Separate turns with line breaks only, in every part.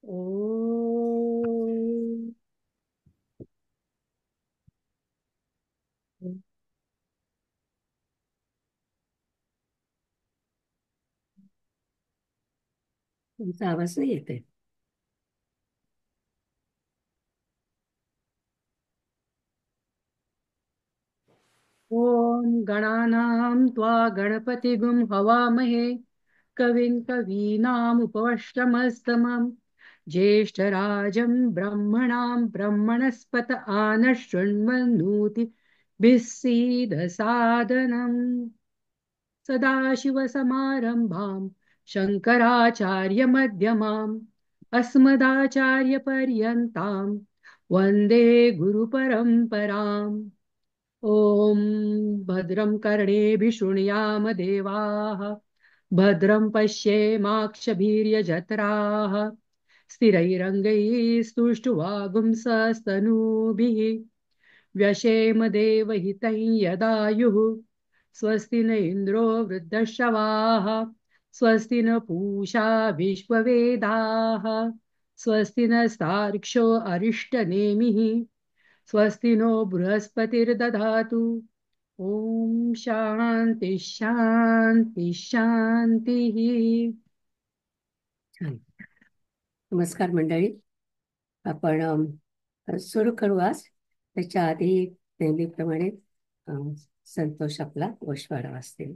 ओ तुमचा आवाज नाही येते. ओम गणानां त्वा गणपतिगुं हवामहे कविं कवीनामुपवश्रमस्तमं ज्येष्ठराजं ब्रह्मणां ब्रह्मणस्पत आनशृण्वन्नोति बिस्सीदसादनम् सदाशिवसमारम्भां शङ्कराचार्यमध्यमाम् अस्मदाचार्यपर्यन्तां वन्दे गुरुपरम्पराम् ॐ भद्रं कर्णेभिः शृणुयाम देवाः भद्रं पश्येमाक्षभिर्यजत्राः स्थिरैरङ्गैः स्तुष्टुवागुंसस्तनूभिः व्यशेम देवहितं यदायुः स्वस्ति न इन्द्रो वृद्धश्रवाः स्वस्ति न पूषा विश्ववेदाः स्वस्ति न सार्क्ष्यो अरिष्टनेमिः स्वस्ति नो बृहस्पतिर्दधातु ॐ शांती शांती शांती. छान. नमस्कार मंडळी. आपण सुरू करू आज. त्याच्या आधी नेहमीप्रमाणे संतोष आपला गोषवारा वाचतील.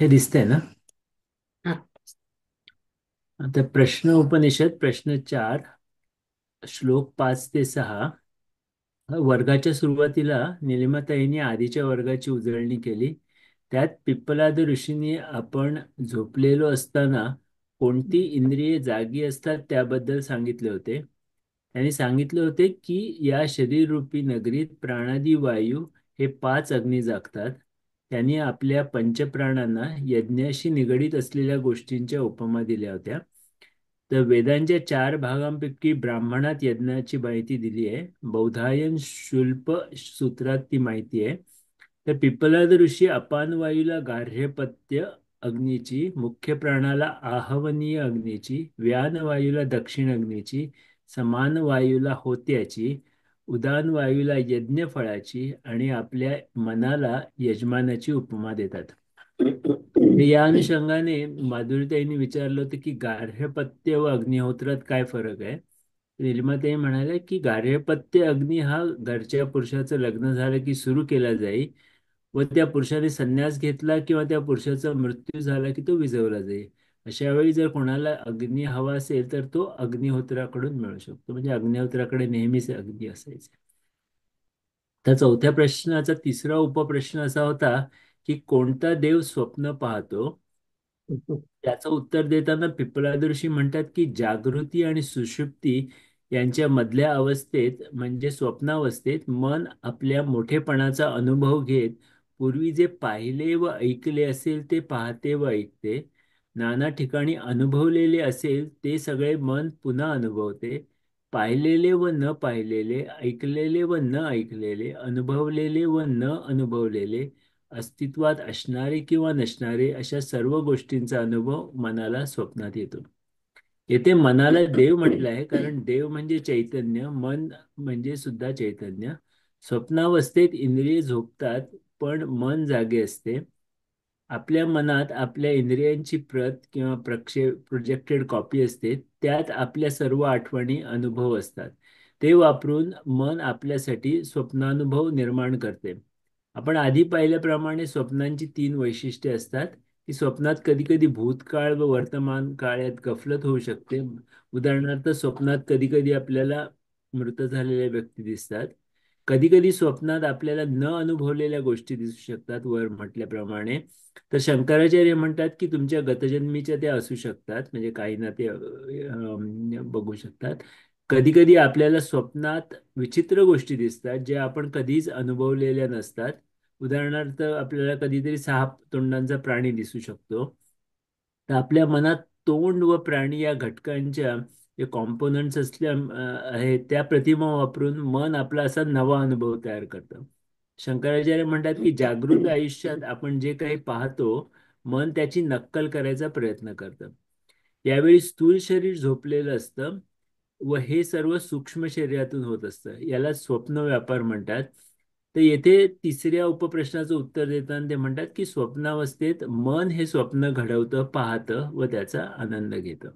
हे दिसतंय ना?
हा.
आता प्रश्न उपनिषद प्रश्न 4 श्लोक 5 ते 6. वर्गाच्या सुरुवातीला निलिमाताईंनी आधीच्या वर्गाची उजळणी केली. त्यात पिप्पलाद ऋषींनी आपण झोपलेलो असताना कोणती इंद्रिये जागी असतात त्याबद्दल सांगितले होते. त्यांनी सांगितले होते की या शरीररूपी नगरीत प्राणादी वायू हे 5 अग्नी जागतात. त्यांनी आपल्या पंचप्राणांना यज्ञाशी निगडीत असलेल्या गोष्टींच्या उपमा दिल्या होत्या. तर वेदांच्या 4 भागांपैकी ब्राह्मणात यज्ञाची माहिती दिली आहे. बौधायन शुल्प सूत्रात ती माहिती आहे. तर पिप्पलाद ऋषी अपान वायूला गार्हपत्य अग्नीची, मुख्य प्राणाला आहवनीय अग्नीची, व्यान वायूला दक्षिण अग्नीची, समान वायूला होत्याची, उदान वायूला यज्ञ फळाची आणि आपल्या मनाला यजमानाची उपमा देतात. या अनुषंगाने माधुरीताईंनी विचारलं होतं की गार्हपत्य व अग्निहोत्रात काय फरक आहे. निलिमाताई म्हणाल्या की गार्हपत्य अग्नी हा घरच्या पुरुषाचं लग्न झालं की सुरू केला जाईल व त्या पुरुषाने संन्यास घेतला किंवा त्या पुरुषाचा मृत्यू झाला की तो विझवला जाईल. अशा वेळी जर कोणाला अग्नी हवा असेल तर तो अग्निहोत्राकडून मिळू शकतो. म्हणजे अग्निहोत्राकडे नेहमीच अग्नी असायचे. त्या चौथ्या प्रश्नाचा तिसरा उपप्रश्न असा होता की कोणता देव स्वप्न पाहतो. त्याचं उत्तर देताना पिप्पलाद ऋषी म्हणतात की जागृती आणि सुषुप्ती यांच्या मधल्या अवस्थेत म्हणजे स्वप्नावस्थेत मन आपल्या मोठेपणाचा अनुभव घेत पूर्वी जे पाहिले व ऐकले असेल ते पाहते व ऐकते. नाना ठिकाणी अनुभवलेले असेल ते सगळे मन पुन्हा अनुभवते. पाहिलेले व न पाहिलेले, ऐकलेले व न ऐकलेले, अनुभवलेले व न अनुभवलेले, अस्तित्वात असणारे किंवा नसणारे अशा सर्व गोष्टींचा अनुभव मनाला स्वप्नात येतो. येथे मनाला देव म्हटलं आहे कारण देव म्हणजे चैतन्य, मन म्हणजे सुद्धा चैतन्य. स्वप्नावस्थेत इंद्रिये झोपतात पण मन जागे असते. आपल्या मनात आपल्या इंद्रियांची प्रत किंवा प्रोजेक्टेड कॉपी असते. त्यात आपल्या सर्व आठवणी अनुभव असतात. ते वापरून मन आपल्यासाठी स्वप्नानुभव निर्माण करते. आपण आधी पाहिल्याप्रमाणे स्वप्नांची 3 वैशिष्ट्ये असतात की स्वप्नात कधी कधी भूतकाळ व वर्तमान काळ यात गफलत होऊ शकते. उदाहरणार्थ स्वप्नात कधी कधी आपल्याला मृत झालेल्या व्यक्ती दिसतात. कधी कधी स्वप्नात आपल्याला न अनुभवलेल्या गोष्टी दिसू शकतात वर म्हटल्याप्रमाणे. तर शंकराचार्य म्हणतात की तुमच्या गतजन्मीच्या त्या असू शकतात म्हणजे काही ना ते बघू शकतात. कधी कधी आपल्याला स्वप्नात विचित्र गोष्टी दिसतात ज्या आपण कधीच अनुभवलेल्या नसतात. उदाहरणार्थ आपल्याला कधीतरी 6 तोंडांचा प्राणी दिसू शकतो. तर आपल्या मनात तोंड व प्राणी या घटकांच्या जे कॉम्पोनंट्स असल्या आहेत त्या प्रतिमा वापरून मन आपला असा नवा अनुभव तयार करतं. शंकराचार्य म्हणतात की जागृत आयुष्यात आपण जे काही पाहतो, मन त्याची नक्कल करायचा प्रयत्न करतं. यावेळी स्थूल शरीर झोपलेलं असतं व हे सर्व सूक्ष्म शरीरातून होत असतं. याला स्वप्न व्यापार म्हणतात. तर येथे तिसऱ्या उपप्रश्नाचं उत्तर देताना ते म्हणतात की स्वप्नावस्थेत मन हे स्वप्न घडवतं, पाहतं व त्याचा आनंद घेतं.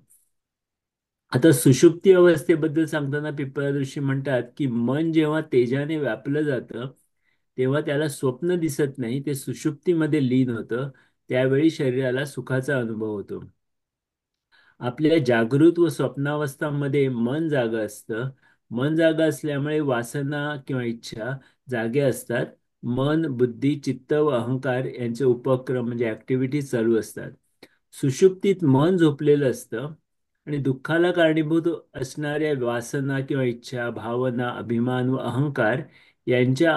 आता सुषुप्ती अवस्थेबद्दल सांगताना पिपळा ऋषी म्हणतात की मन जेव्हा तेजाने व्यापलं जातं तेव्हा त्याला स्वप्न दिसत नाही, ते सुषुप्तीमध्ये लीन होतं. त्यावेळी शरीराला सुखाचा अनुभव होतो. आपल्या जागृत व स्वप्नावस्थांमध्ये मन जागं असतं. मन जागं असल्यामुळे वासना किंवा इच्छा जागे असतात. मन, बुद्धी, चित्त व अहंकार यांचे उपक्रम म्हणजे ऍक्टिव्हिटी चालू असतात. सुषुप्तीत मन झोपलेलं असतं आणि दुःखाला कारणीभूत असणाऱ्या वासना किंवा इच्छा, भावना, अभिमान व अहंकार यांच्या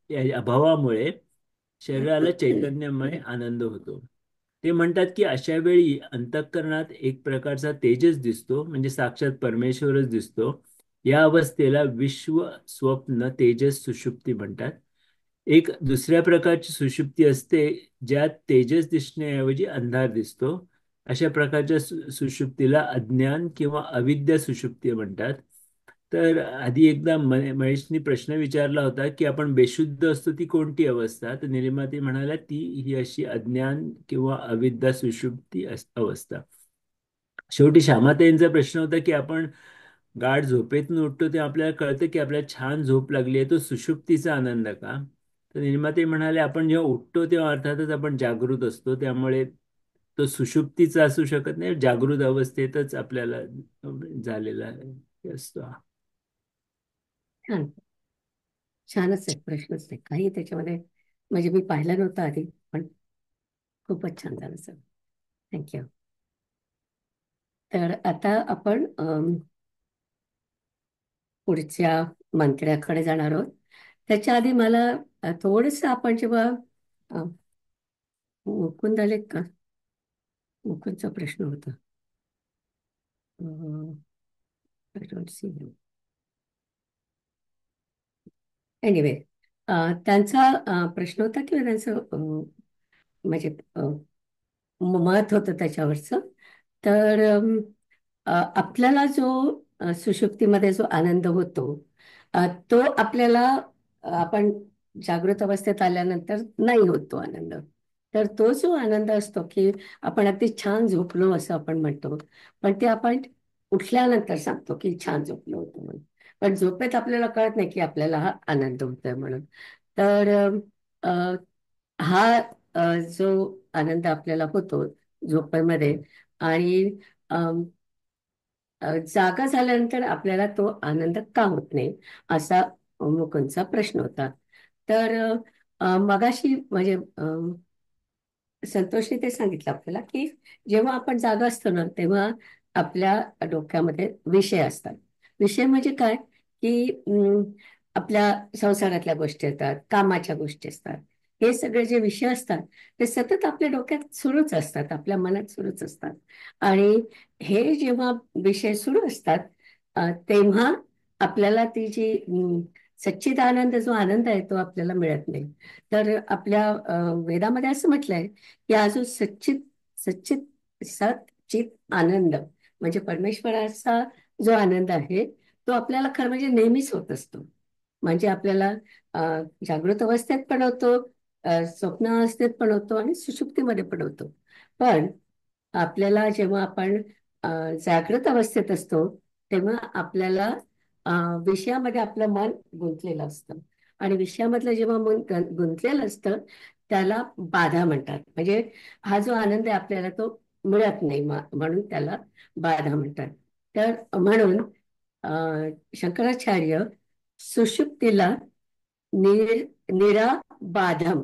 या अभावामुळे शरीराला चैतन्यमय आनंद होतो. ते म्हणतात की अशा वेळी अंतःकरणात एक प्रकारचा तेजस दिसतो, म्हणजे साक्षात परमेश्वरच दिसतो. या अवस्थेला विश्व स्वप्न तेजस सुषुप्ती म्हणतात. एक दुसऱ्या प्रकारची सुषुप्ती असते ज्यात तेजस दिसण्याऐवजी अंधार दिसतो. अशा प्रकारच्या सुषुप्तीला अज्ञान किंवा अविद्या सुषुप्ती म्हणतात. तर आधी एकदा महेशनी प्रश्न विचारला होता की आपण बेशुद्ध असतो ती कोणती अवस्था, तर निलिमाती म्हणाल्या ती ही अशी अज्ञान किंवा अविद्या सुषुप्ती अवस्था. शेवटी श्यामाताईंचा प्रश्न होता की आपण गाढ झोपेतून उठतो तेव्हा आपल्याला कळतं की आपल्याला छान झोप लागली आहे, तो सुषुप्तीचा आनंद का? तर निर्माते म्हणाले आपण जेव्हा उठतो तेव्हा अर्थातच आपण जागृत असतो, त्यामुळे तो सुषुप्तीचा असू शकत नाही, जागृत अवस्थेतच आपल्याला झालेला असतो.
छान. छानच आहे, प्रश्नच नाही काही त्याच्यामध्ये. म्हणजे मी पाहिलं नव्हतं आधी, पण खूपच छान झालं सर. थँक्यू. तर आता आपण पुढच्या मंत्र्याकडे जाणार आहोत. त्याच्या आधी मला थोडंसं आपण जेव्हा अ, मुकुंद आलेत का, मुकुंदचा प्रश्न होता. I don't see him. Anyway, त्यांचा प्रश्न होता किंवा त्यांचं म्हणजे मत होतं त्याच्यावरचं. तर आपल्याला जो सुषुप्तीमध्ये जो आनंद होतो, तो आपल्याला आपण जागृत अवस्थेत आल्यानंतर नाही होत तो आनंद. तर तो जो आनंद असतो की आपण अगदी छान झोपलो असं आपण म्हणतो, पण ते आपण उठल्यानंतर सांगतो की छान झोपलो होतो म्हणून. पण झोपेत आपल्याला कळत नाही की आपल्याला हा आनंद होतोय म्हणून. तर अ, हा जो आनंद आपल्याला होतो झोपेमध्ये, आणि जागा झाल्यानंतर आपल्याला तो आनंद का होत नाही, असा मुकुंदचा प्रश्न होता. तर मगाशी म्हणजे संतोषने ते सांगितलं आपल्याला की जेव्हा आपण जागा असतो ना तेव्हा आपल्या डोक्यामध्ये विषय असतात. विषय म्हणजे काय की आपल्या संसारातल्या गोष्टी असतात, कामाच्या गोष्टी असतात. हे सगळे जे विषय असतात ते सतत आपल्या डोक्यात सुरूच असतात, आपल्या मनात सुरूच असतात. आणि हे जेव्हा विषय सुरू असतात तेव्हा आपल्याला ती जी सच्चिदानंद जो आनंद आहे तो आपल्याला मिळत नाही. तर आपल्या वेदामध्ये असं म्हटलंय की हा जो सच्चित सच्चित आनंद म्हणजे परमेश्वराचा जो आनंद आहे तो आपल्याला खरं म्हणजे नेहमीच होत असतो. म्हणजे आपल्याला जागृत अवस्थेत पण होतो, स्वप्न अवस्थेत पण होतो आणि सुषुप्तीमध्ये पण होतो. पण आपल्याला जेव्हा आपण अ, जागृत अवस्थेत असतो तेव्हा आपल्याला अ, विषयामध्ये आपलं मन गुंतलेलं असतं. आणि विषयामधलं जेव्हा मन गुंतलेलं असतं त्याला बाधा म्हणतात. म्हणजे हा जो आनंद आहे आपल्याला तो मिळत नाही, म्हणून त्याला बाधा म्हणतात. तर म्हणून शंकराचार्य सुषुप्तीला निर निराबाधम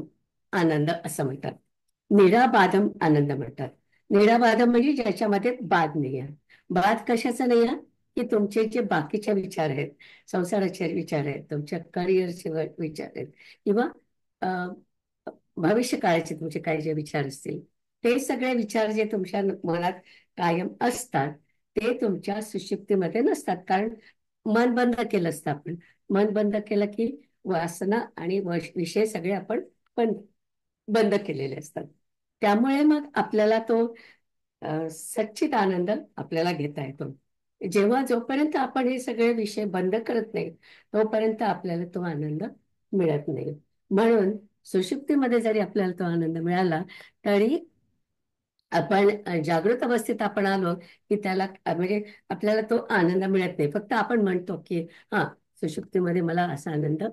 आनंद असं म्हणतात. निराबाधम आनंद म्हणतात. निराबाधम म्हणजे ज्याच्यामध्ये बाध नाही आहे. बाध कशाचा नाही आहे की तुमचे जे बाकीचे विचार आहेत, संसाराचे विचार आहेत, तुमच्या करिअरचे विचार आहेत, किंवा अ, भविष्य काळाचे तुमचे काही जे विचार असतील, ते सगळे विचार जे तुमच्या मनात कायम असतात ते तुमच्या सुषुप्तीमध्ये नसतात. कारण मन बंद केलं असतं आपण. मन बंद केलं की वासना आणि विषय सगळे आपण बंद बंद केलेले असतात. त्यामुळे मग आपल्याला तो सच्चित आनंद आपल्याला घेता येतो. जेव्हा जोपर्यंत आपण हे सगळे विषय बंद करत नाही तोपर्यंत आपल्याला तो आनंद मिळत नाही. म्हणून सुषुप्तीमध्ये जरी आपल्याला तो आनंद मिळाला तरी आपण जागृत अवस्थेत आपण आलो की त्याला म्हणजे आपल्याला तो आनंद मिळत नाही. फक्त आपण म्हणतो की हा, सुषुप्तीमध्ये मला असा आनंद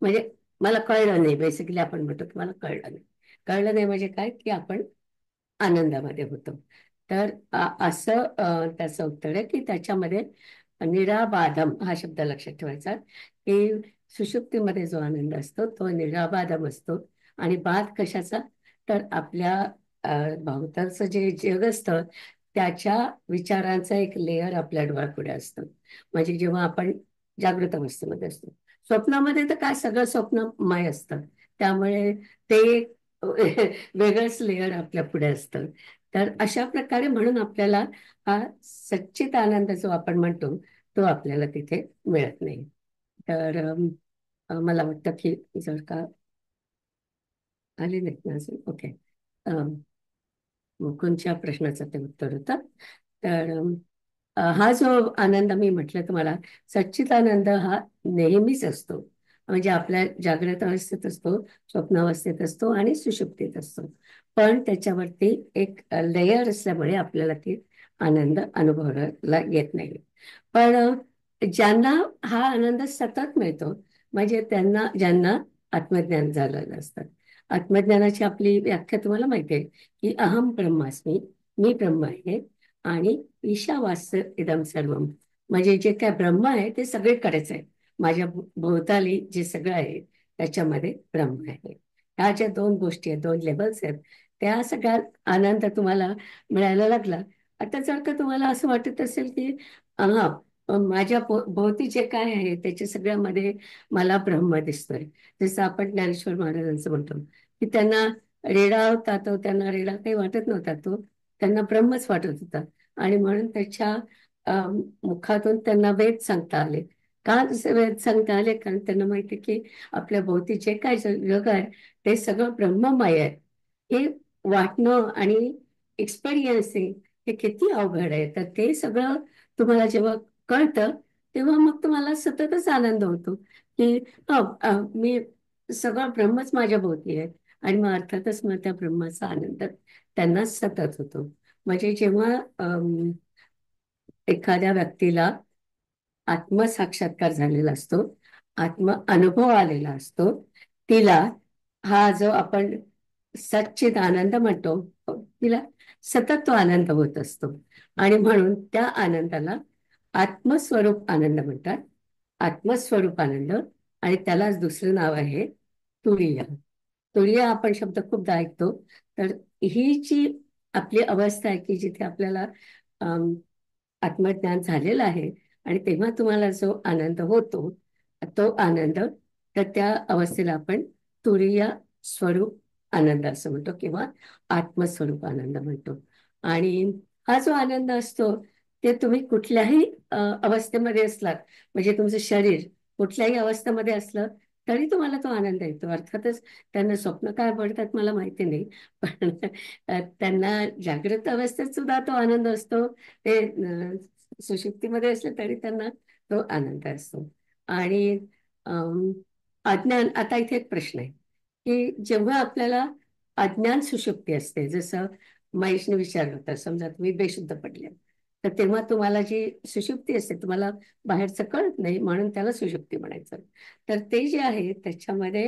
म्हणजे मला कळलं नाही. बेसिकली आपण म्हणतो की मला कळलं नाही. कळलं नाही म्हणजे काय की आपण आनंदामध्ये होतो. तर असं त्याचं उत्तर आहे की त्याच्यामध्ये निराबाधम हा शब्द लक्षात ठेवायचा की सुषुप्तीमध्ये जो आनंद असतो तो निराबाधम असतो. आणि बाध कशाचा? तर आपल्या भोवतालचं जे जग असतं त्याच्या विचारांचा एक लेअर आपल्या डोळ्यापुढे असतं. म्हणजे जेव्हा आपण जागृत अवस्थेमध्ये असतो, स्वप्नामध्ये तर काय सगळं स्वप्नमय असतं. त्यामुळे ते एक वेगळंच लेअर आपल्या पुढे असतं. तर अशा प्रकारे म्हणून आपल्याला हा सच्चित आनंद जो आपण म्हणतो तो आपल्याला तिथे मिळत नाही. तर मला वाटतं की जर का आले नाहीत ना अजून, ओके. मुकुंदच्या प्रश्नाचं ते उत्तर होतं. तर हा जो आनंद मी म्हटलं तुम्हाला, सच्चिदानंद हा नेहमीच असतो. म्हणजे आपल्या जागृत अवस्थेत असतो, स्वप्नावस्थेत असतो आणि सुषुप्तीत असतो. पण त्याच्यावरती एक लेयर असल्यामुळे आपल्याला ती आनंद अनुभवायला येत नाही. पण ज्यांना हा आनंद सतत मिळतो म्हणजे ज्यांना आत्मज्ञान झालेलं असतं. आत्मज्ञानाची आपली व्याख्या तुम्हाला माहिती आहे की अहम ब्रह्मास्मी, मी ब्रह्म आहे आणि ईशावास्य इदम सर्वम, म्हणजे जे काय ब्रह्म आहे ते सगळीकडेच आहे. माझ्या भोवताली जे सगळं आहे त्याच्यामध्ये ब्रह्म आहे. ह्या ज्या दोन गोष्टी आहेत, दोन लेवल्स आहेत, त्या सगळ्या आनंद तुम्हाला मिळायला लागला. आता जर का तुम्हाला असं वाटत असेल की हा, माझ्या भोवती जे काय आहे त्याच्या सगळ्यामध्ये मला ब्रह्म दिसतोय. जसं आपण ज्ञानेश्वर महाराजांचं म्हणतो की त्यांना रेडा होता, तो त्यांना रेडा काही वाटत नव्हता, तो त्यांना ब्रह्मच वाटत होता. आणि म्हणून त्याच्या मुखातून त्यांना वेद सांगता आले. का जसे वेद सांगता आले? कारण त्यांना माहिती की आपल्या भोवती जे काय जग आहे ते सगळं ब्रह्ममय आहे. हे वाटणं आणि एक्सपिरियन्सिंग हे किती अवघड आहे. तर ते सगळं तुम्हाला जेव्हा कळतं तेव्हा मग तुम्हाला सततच आनंद होतो की मी सगळं ब्रह्मच माझ्या भोवती आहे. आणि मग अर्थातच मग त्या ब्रह्माचा आनंद त्यांना सतत होतो. म्हणजे जेव्हा एखाद्या व्यक्तीला आत्मसाक्षात्कार झालेला असतो, आत्म अनुभव आलेला असतो, तिला हा जो आपण सच्चिद आनंद म्हणतो, तिला सतत तो आनंद होत असतो. आणि म्हणून त्या आनंदाला आत्मस्वरूप आनंद म्हणतात. आत्मस्वरूप आनंद. आणि त्यालाच दुसरं नाव आहे तुरीय. तुरीय आपण शब्द खूपदा ऐकतो. तर ही जी आपली अवस्था आहे की जिथे आपल्याला आत्मज्ञान झालेलं आहे आणि तेव्हा तुम्हाला जो आनंद होतो तो आनंद, तर त्या अवस्थेला आपण तुरीय स्वरूप आनंद असं म्हणतो किंवा आत्मस्वरूप आनंद म्हणतो. आणि हा जो आनंद असतो ते तुम्ही कुठल्याही अवस्थेमध्ये असलात, म्हणजे तुमचं शरीर कुठल्याही अवस्थेमध्ये असलं तरी तुम्हाला तो आनंद येतो. अर्थातच त्यांना स्वप्न काय पडतात मला माहिती नाही, पण त्यांना जागृत अवस्थेत सुद्धा तो आनंद असतो. ते सुषुप्तीमध्ये असले तरी त्यांना तो आनंद असतो. आणि अम, अज्ञान, आता इथे एक प्रश्न आहे की जेव्हा आपल्याला अज्ञान सुषुप्ती असते, जसं महेशने विचारलं होतं, समजा तुम्ही बेशुद्ध पडले तर तेव्हा तुम्हाला जी सुषुप्ती असते तुम्हाला बाहेरचं कळत नाही म्हणून त्याला सुषुप्ती म्हणायचं. तर ते जे आहे त्याच्यामध्ये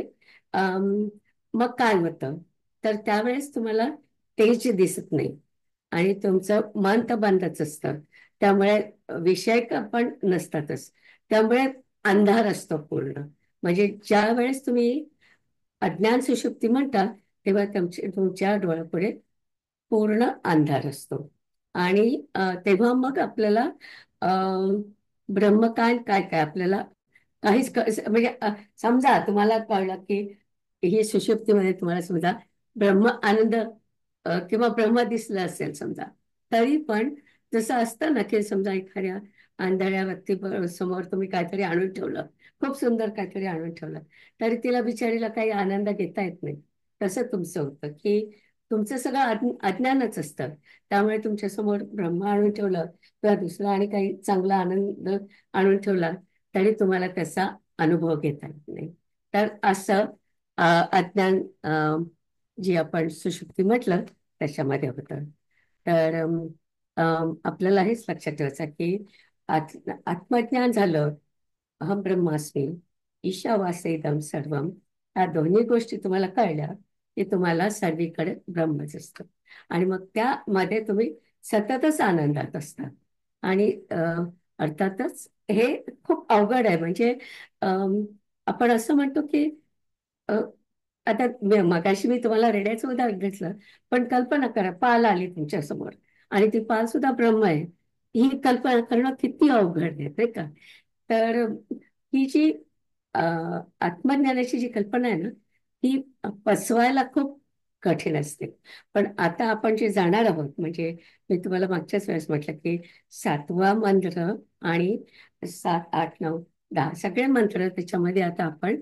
अम, मग काय होतं, तर त्यावेळेस तुम्हाला तेज दिसत नाही आणि तुमचं मन तर बंदच असतं. त्यामुळे विषय पण नसतातच. त्यामुळे अंधार असतो पूर्ण. म्हणजे ज्या वेळेस तुम्ही अज्ञान सुषुप्ती म्हणता तेव्हा तुमच्या डोळ्यापुढे पूर्ण अंधार असतो. आणि तेव्हा मग आपल्याला अ, ब्रह्म काय काय काय आपल्याला काहीच म्हणजे समजा तुम्हाला कळलं की ही सुषुप्तीमध्ये तुम्हाला समजा ब्रह्म आनंद किंवा ब्रह्म दिसलं असेल समजा, तरी पण जसं असतं ना की समजा एखाद्या आंधळ्या व्यक्ती समोर तुम्ही काहीतरी आणून ठेवलं, खूप सुंदर काहीतरी आणून ठेवलं, तरी तिला बिचारीला काही आनंद घेता येत नाही. तसं तुमचं होतं की तुमचं सगळं अज्ञानच असतं. त्यामुळे तुमच्या समोर ब्रह्म आणून ठेवलं किंवा दुसरा आणि काही चांगला आनंद आणून ठेवला, तरी तुम्हाला त्याचा अनुभव घेता येत नाही. तर असं अज्ञान, जी आपण सुषुप्ती म्हटलं, त्याच्यामध्ये होतं. तर आपल्याला हेच लक्षात ठेवायचं की आत्मज्ञान झालं, अहम ब्रह्मास्मी, ईशावास्येदम सर्वम, या दोन्ही गोष्टी तुम्हाला कळल्या की तुम्हाला सर्वीकडे ब्रह्मच असतं. आणि मग त्यामध्ये तुम्ही सततच आनंदात असता. आणि अर्थातच हे खूप अवघड आहे. म्हणजे अम, आपण असं म्हणतो की अ, आता मगाशी मी तुम्हाला रेड्याचं उदाहरण घेतलं, पण कल्पना करा पाल आली तुमच्या समोर आणि ती पाल सुद्धा ब्रह्म आहे. ही कल्पना करणं किती अवघड आहे नाही का? तर ही जी अ, आत्मज्ञानाची जी कल्पना आहे ना, ती पचवायला खूप कठीण असते. पण आता आपण जे जाणार आहोत, म्हणजे मी तुम्हाला मागच्याच वेळेस म्हटलं की 7वा मंत्र आणि 7, 8, 9, 10 सगळे मंत्र त्याच्यामध्ये आता आपण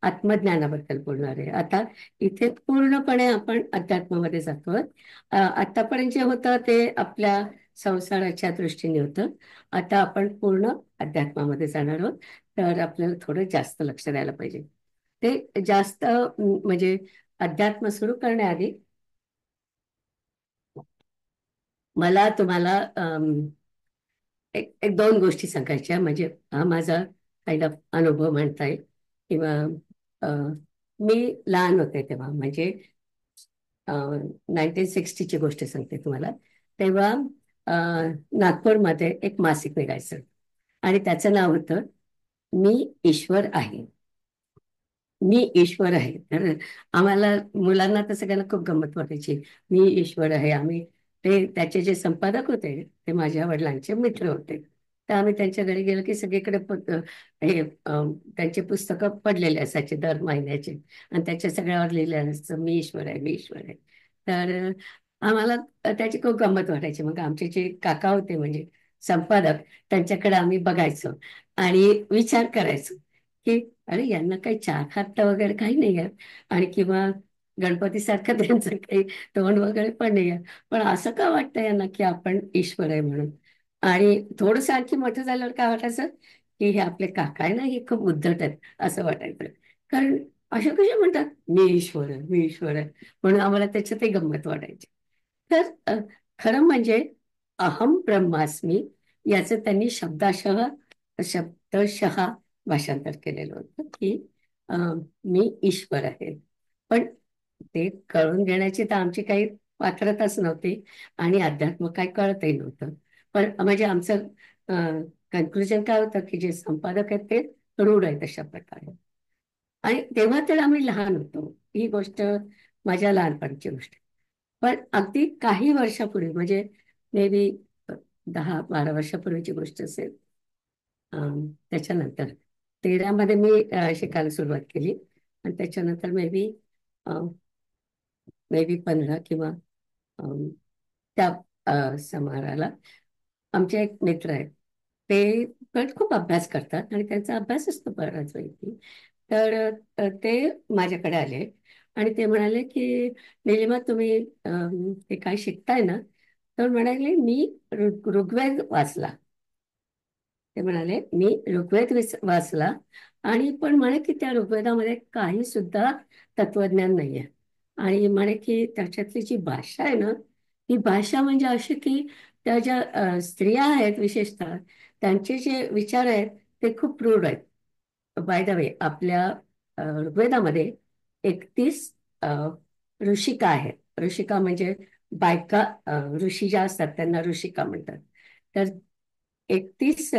आत्मज्ञानाबद्दल बोलणार आहे. आता इथे पूर्णपणे आपण अध्यात्मामध्ये जातोय. आतापर्यंत जे होतं ते आपल्या संसाराच्या दृष्टीने होतं. आता आपण पूर्ण अध्यात्मामध्ये जाणार आहोत. तर आपल्याला थोडं जास्त लक्ष द्यायला पाहिजे. ते जास्त म्हणजे अध्यात्म सुरू करण्याआधी मला तुम्हाला एक दोन गोष्टी सांगायच्या. म्हणजे हा माझा काइंड ऑफ अनुभव म्हणता येईल. किंवा मी लहान होते तेव्हा, म्हणजे 1960ची गोष्ट सांगते तुम्हाला. तेव्हा अ, नागपूरमध्ये एक मासिक निघायचं आणि त्याचं नाव होतं मी ईश्वर आहे. मी ईश्वर आहे. तर आम्हाला मुलांना तर सगळ्यांना खूप गंमत वाटायची. मी ईश्वर आहे. आम्ही त्याचे जे संपादक होते ते माझ्या वडिलांचे मित्र होते. तर आम्ही त्यांच्या घरी गेलो की सगळीकडे हे त्यांचे पुस्तकं पडलेले असायचे दर महिन्याचे, आणि त्याच्या सगळ्यावर लिहिलेलं असतं मी ईश्वर आहे, मी ईश्वर आहे. तर आम्हाला त्याची खूप गंमत वाटायची. मग आमचे जे काका होते म्हणजे संपादक, त्यांच्याकडे आम्ही बघायचो आणि विचार करायचो की अरे यांना काही चार हात वगैरे काही नाही आहे, आणि किंवा गणपती सारखं त्यांचं काही तोंड वगैरे पण नाही आहे, पण असं का वाटतं यांना की आपण ईश्वर आहे म्हणून. आणि थोडस आणखी मोठं झाल्यावर काय वाटायचं की हे आपले काका आहे ना, हे खूप उद्धट आहेत असं वाटायचं. कारण असे कसे म्हणतात मी ईश्वर आहे, मी ईश्वर आहे, म्हणून आम्हाला त्याच्यातही गंमत वाटायची. तर खरं म्हणजे अहम ब्रह्मास्मी याचं त्यांनी शब्दशः भाषांतर केलेलं होतं की मी ईश्वर आहे. पण ते कळून घेण्याची तर आमची काही पात्रताच नव्हती, आणि अध्यात्म काही कळतही नव्हतं. पण म्हणजे आमचं कन्क्लुजन काय होतं की जे संपादक आहेत ते रूढ आहेत अशा प्रकारे. आणि तेव्हा तर आम्ही लहान होतो. ही गोष्ट माझ्या लहानपणीची गोष्ट आहे. पण अगदी काही वर्षापूर्वी, म्हणजे मे बी 10-12 वर्षापूर्वीची गोष्ट असेल. त्याच्यानंतर 13 मध्ये मी शिकायला सुरुवात केली, आणि त्याच्यानंतर मे बी 15 किंवा अम, त्या समाराला आमचे एक मित्र आहेत. ते पण खूप अभ्यास करतात आणि त्यांचा अभ्यास असतो बराच पैकी. तर ते माझ्याकडे आले आणि ते म्हणाले की निलिमा तुम्ही हे काय शिकताय ना. तर म्हणाले मी ऋग्वेद वाचला. ते म्हणाले मी ऋग्वेद वाचला, आणि पण म्हणे की त्या ऋग्वेदामध्ये काही सुद्धा तत्वज्ञान नाहीये. आणि म्हणे की त्याच्यातली जी भाषा आहे ना, ती भाषा म्हणजे अशी की त्या ज्या स्त्रिया आहेत विशेषतः, त्यांचे जे विचार आहेत ते खूप रूढ आहेत. बाय द वे आपल्या ऋग्वेदामध्ये 31 ऋषिका आहेत. ऋषिका म्हणजे बायका, ऋषी ज्या असतात त्यांना ऋषिका म्हणतात. तर 31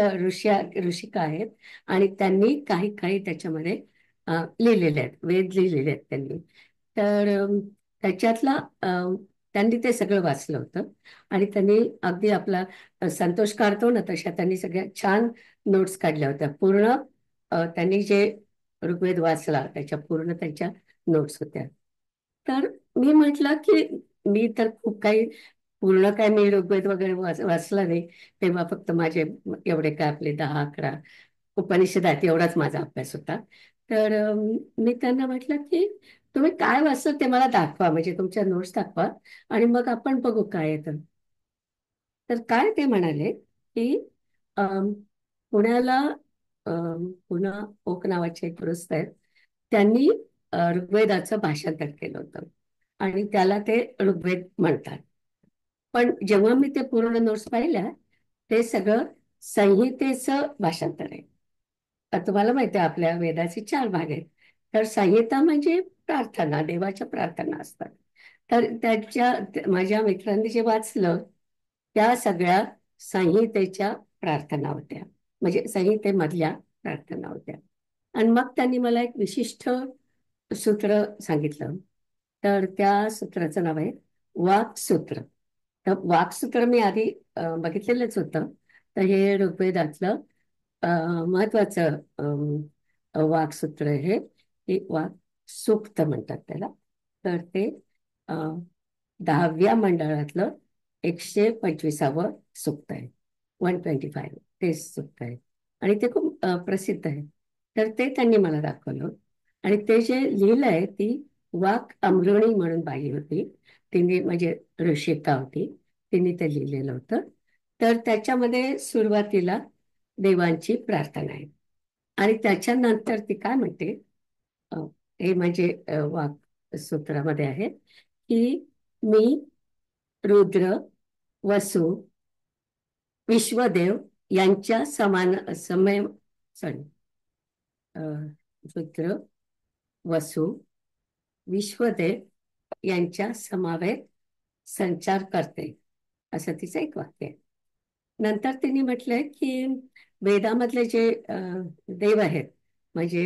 ऋषिका आहेत, आणि त्यांनी काही काही त्याच्यामध्ये लिहिलेले आहेत, वेद लिहिलेले आहेत त्यांनी. तर त्याच्यातला त्यांनी ते सगळं वाचलं होतं, आणि त्यांनी अगदी आपला संतोष काढतो ना तशा त्यांनी सगळ्या छान नोट्स काढल्या होत्या. पूर्ण त्यांनी जे ऋग्वेद वाचला त्याच्या पूर्ण त्यांच्या नोट्स होत्या. तर मी म्हटलं की मी तर खूप काही पूर्ण काय मी ऋग्वेद वगैरे वाचला नाही. तेव्हा फक्त माझे एवढे काय आपले 10-11 उपनिषद आहेत, एवढाच माझा अभ्यास होता. तर मी त्यांना म्हटलं की तुम्ही काय वाचलं ते मला दाखवा, म्हणजे तुमच्या नोट्स दाखवा, आणि मग आपण बघू काय येतं. तर काय ते म्हणाले की अम, पुण्याला पुन्हा ओक नावाचे एक गृहस्थ आहेत, त्यांनी ऋग्वेदाचं भाषांतर केलं होतं आणि त्याला ते ऋग्वेद म्हणतात. पण जेव्हा मी ते पूर्ण नोट्स पाहिल्या, ते सगळं संहितेचं भाषांतर आहे. आता तुम्हाला माहिती आहे आपल्या वेदाचे 4 भाग आहेत. तर संहिता म्हणजे प्रार्थना, देवाच्या प्रार्थना असतात. तर माझ्या मित्रांनी जे वाचलं, त्या सगळ्या संहितेच्या प्रार्थना होत्या, म्हणजे संहितेमधल्या प्रार्थना होत्या. आणि मग त्यांनी मला एक विशिष्ट सूत्र सांगितलं. तर त्या सूत्राचं नाव आहे वाक्सूत्र. तर वाक्सूत्र मी आधी बघितलेलंच होतं. तर हे ऋग्वेदातलं महत्वाचं वाक्सूत्र आहे. हे वाक सूक्त म्हणतात त्याला. तर ते अ, 10व्या मंडळातलं 125वं सूक्त आहे. 125 ते सूक्त आहे आणि ते खूप प्रसिद्ध आहे. तर ते त्यांनी मला दाखवलं. आणि ते जे लिहिलं आहे ती वाक अमृणी म्हणून बाई होती. तिने म्हणजे ऋषिका होती. तिने ते लिहिलेलं होतं. तर त्याच्यामध्ये सुरुवातीला देवांची प्रार्थना आहे आणि त्याच्यानंतर ती काय म्हणते, अ, हे म्हणजे वाक सूत्रामध्ये आहे की मी रुद्र, वसु, विश्वदेव यांच्या समान समय सॉरी रुद्र, वसु, विश्वदेव यांच्या समवेत संचार करते, असं तिचं एक वाक्य आहे. नंतर तिने म्हटलंय की वेदामधले जे देव आहेत, म्हणजे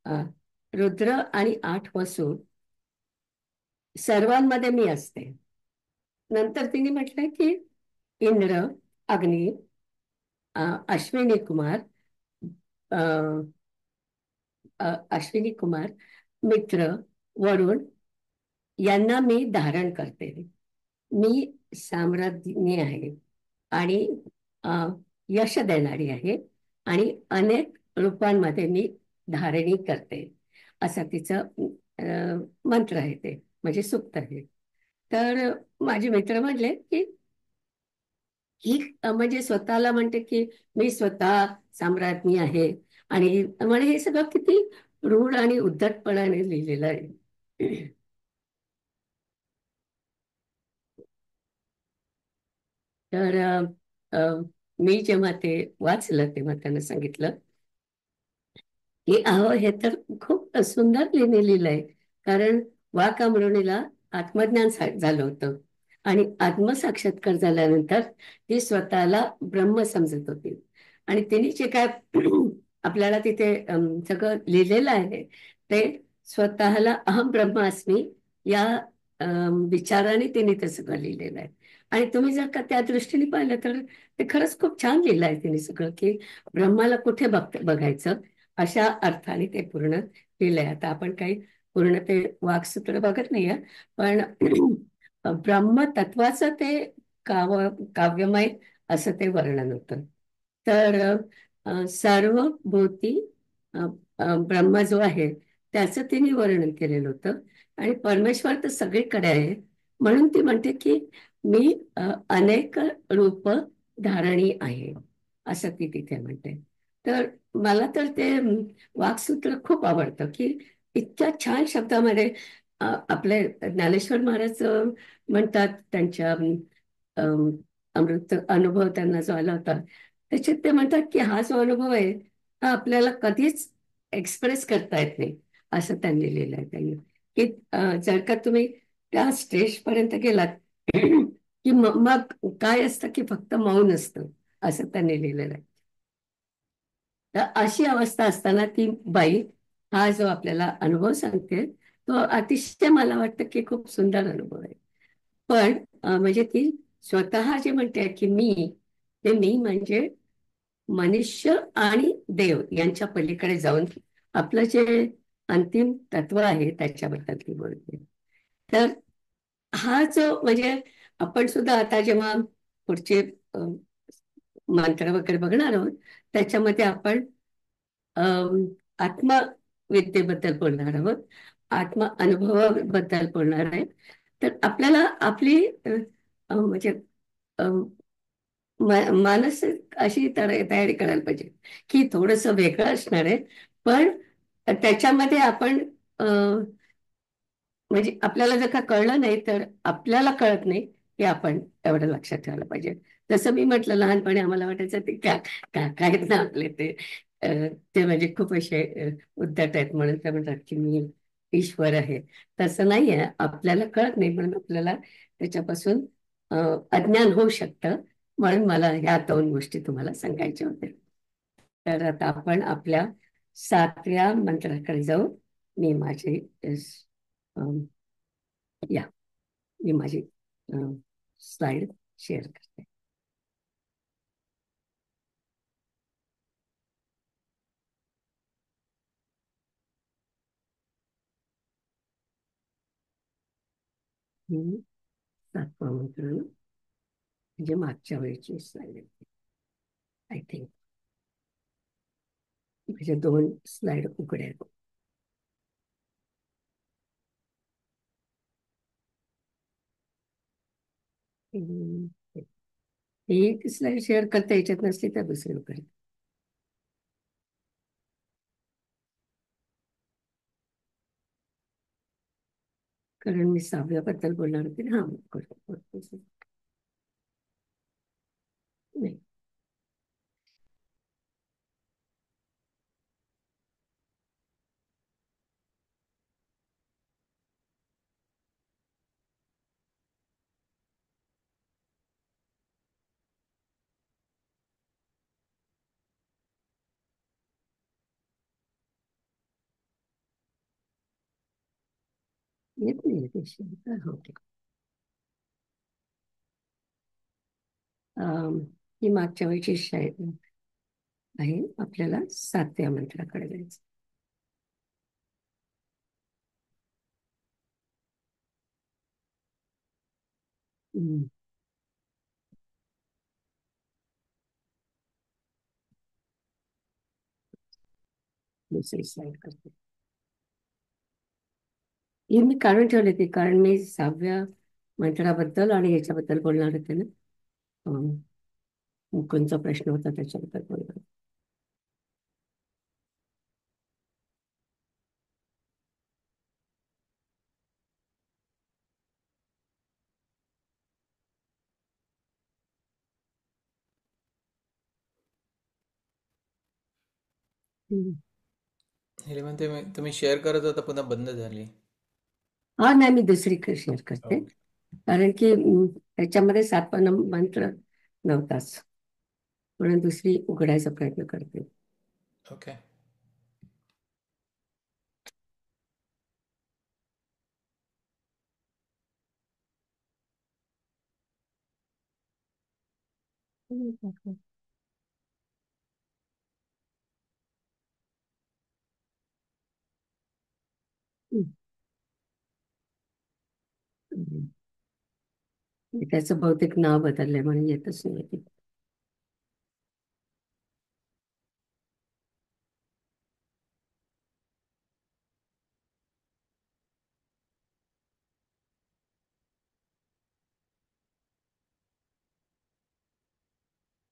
अ, रुद्र आणि 8 वसु, सर्वांमध्ये मी असते. नंतर तिने म्हटलंय की इंद्र, अग्नी, अश्विनी कुमार, अ, अश्विनी कुमार, मित्र, वरुण यांना मी धारण करते. मी साम्राज्ञी आहे आणि अ, यश देणारी आहे आणि अनेक रूपांमध्ये मी धारणी करते, असा तिचं मंत्र आहे, ते म्हणजे सुक्त आहे. तर माझे मित्र म्हणले की ही म्हणजे स्वतःला म्हणते की मी स्वतः सम्राज्ञी आहे, आणि म्हणे हे सगळं किती रूढ आणि उद्धटपणाने लिहिलेलं आहे. तर मी जेव्हा ते वाचलं तेव्हा त्यांना सांगितलं की अहो हे तर खूप सुंदर लिहिलेलं आहे. कारण वाकामृणीला आत्मज्ञान झालं होतं आणि आत्मसाक्षात्कार झाल्यानंतर ती स्वतःला ब्रह्म समजत होती. आणि तिने जे काय आपल्याला तिथे सगळं लिहिलेलं आहे, ते स्वतःला अहम ब्रह्मास्मी या विचाराने तिने ते सगळं लिहिलेलं आहे. आणि तुम्ही जर का त्या दृष्टीने पाहिलं तर ते खरंच खूप छान लिहिलं आहे तिने सगळं, की ब्रह्माला कुठे बघायचं, अशा अर्थाने ते पूर्ण लिहिलंय. आता आपण काही पूर्ण ते वाक्सूत्र बघत नाहीये, पण ब्रह्मतत्वाचं ते काव्यमय असं ते वर्णन होतं. तर सर्व भूती अ, ब्रह्म जो आहे त्याचं तिने वर्णन केलेलं होतं. आणि परमेश्वर तर सगळीकडे आहे, म्हणून ती म्हणते की मी अनेक रूप धारणी आहे, असं ती तिथे म्हणते. तर मला तर ते वाक्सूत्र खूप आवडतं, की इतक्या छान शब्दामध्ये आपले ज्ञानेश्वर महाराज म्हणतात त्यांच्या अम, अमृत अनुभव त्यांना जो आला होता, त्याच्यात ते म्हणतात की हा जो अनुभव आहे हा आपल्याला कधीच एक्सप्रेस करता येत नाही, असं त्यांनी लिहिलं आहे. त्यांनी की जर का तुम्ही त्या स्टेज पर्यंत गेलात की मग काय असतं की फक्त मौन असतं, असं त्यांनी लिहिलेलं आहे. तर अशी अवस्था असताना ती बाई हा जो आपल्याला अनुभव सांगते, तो अतिशय मला वाटतं की खूप सुंदर अनुभव आहे. पण म्हणजे ती स्वतः जे म्हणते की ते मी म्हणजे मनुष्य आणि देव यांच्या पलीकडे जाऊन आपलं जे अंतिम तत्व आहे त्याच्याबद्दल ती बोलते. तर हा जो म्हणजे आपण सुद्धा आता जेव्हा पुढचे अ, मंत्र वगैरे बघणार आहोत, त्याच्यामध्ये आपण अम, आत्मविद्येबद्दल बोलणार आहोत, आत्म अनुभवाबद्दल बोलणार आहे. तर आपल्याला आपली म्हणजे मानसिक अशी तयारी करायला पाहिजे की थोडंसं वेगळं असणार आहे, पण त्याच्यामध्ये आपण म्हणजे आपल्याला जर का कळलं नाही तर आपल्याला कळत नाही हे आपण एवढं लक्षात ठेवायला पाहिजे. जसं मी म्हटलं, लहानपणी आम्हाला वाटायचं ते काका आहेत ना आपले ते ते म्हणजे खूप असे उद्धट आहेत म्हणून ते म्हणतात की मी ईश्वर आहे. तसं नाही आहे, आपल्याला कळत नाही म्हणून आपल्याला त्याच्यापासून अ, अज्ञान होऊ शकतं. म्हणून मला ह्या दोन गोष्टी तुम्हाला सांगायच्या होत्या. तर आता आपण आपल्या 7व्या मंत्राकडे जाऊ. मी माझे अम, या मी माझी स्लाइड शेअर करते. ही 7वा मंत्र म्हणजे मागच्या वेळची स्लाइड आहे आय थिंक. म्हणजे दोन स्लाइड उघड्या आहेत. हम्म, ही एक स्लाइड शेअर करता याच्यात नसली तर दुसरी उघडेल. कारण मी 6व्याबद्दल बोलणार होते ना. हा करतो. नाही, येत नाही ते शेअर. ओके. अम, ही मागच्या वेळची शाळेत आहे. आपल्याला 7व्या मंत्राकडे जायचं. हम्म, दुसरी स्लाइड करते. हे मी काढून ठेवले ते कारण मी 6व्या मंत्राबद्दल आणि याच्याबद्दल बोलणार होते ना. अम, मुकुंदचा प्रश्न होता त्याच्याबद्दल बोलणार. हम्म.
हेलिमन तुम्ही शेअर करत होता पुन्हा बंद झाली.
हा नाही, मी दुसरी शेअर करते.
ओके.
कारण की त्याच्यामध्ये 7वा मंत्र नव्हताच, म्हणून दुसरी उघडायचा प्रयत्न करते.
ओके.
हम्म. हम्म. त्याचं बहुतेक नाव बदललंय म्हणून येतच नाही ते.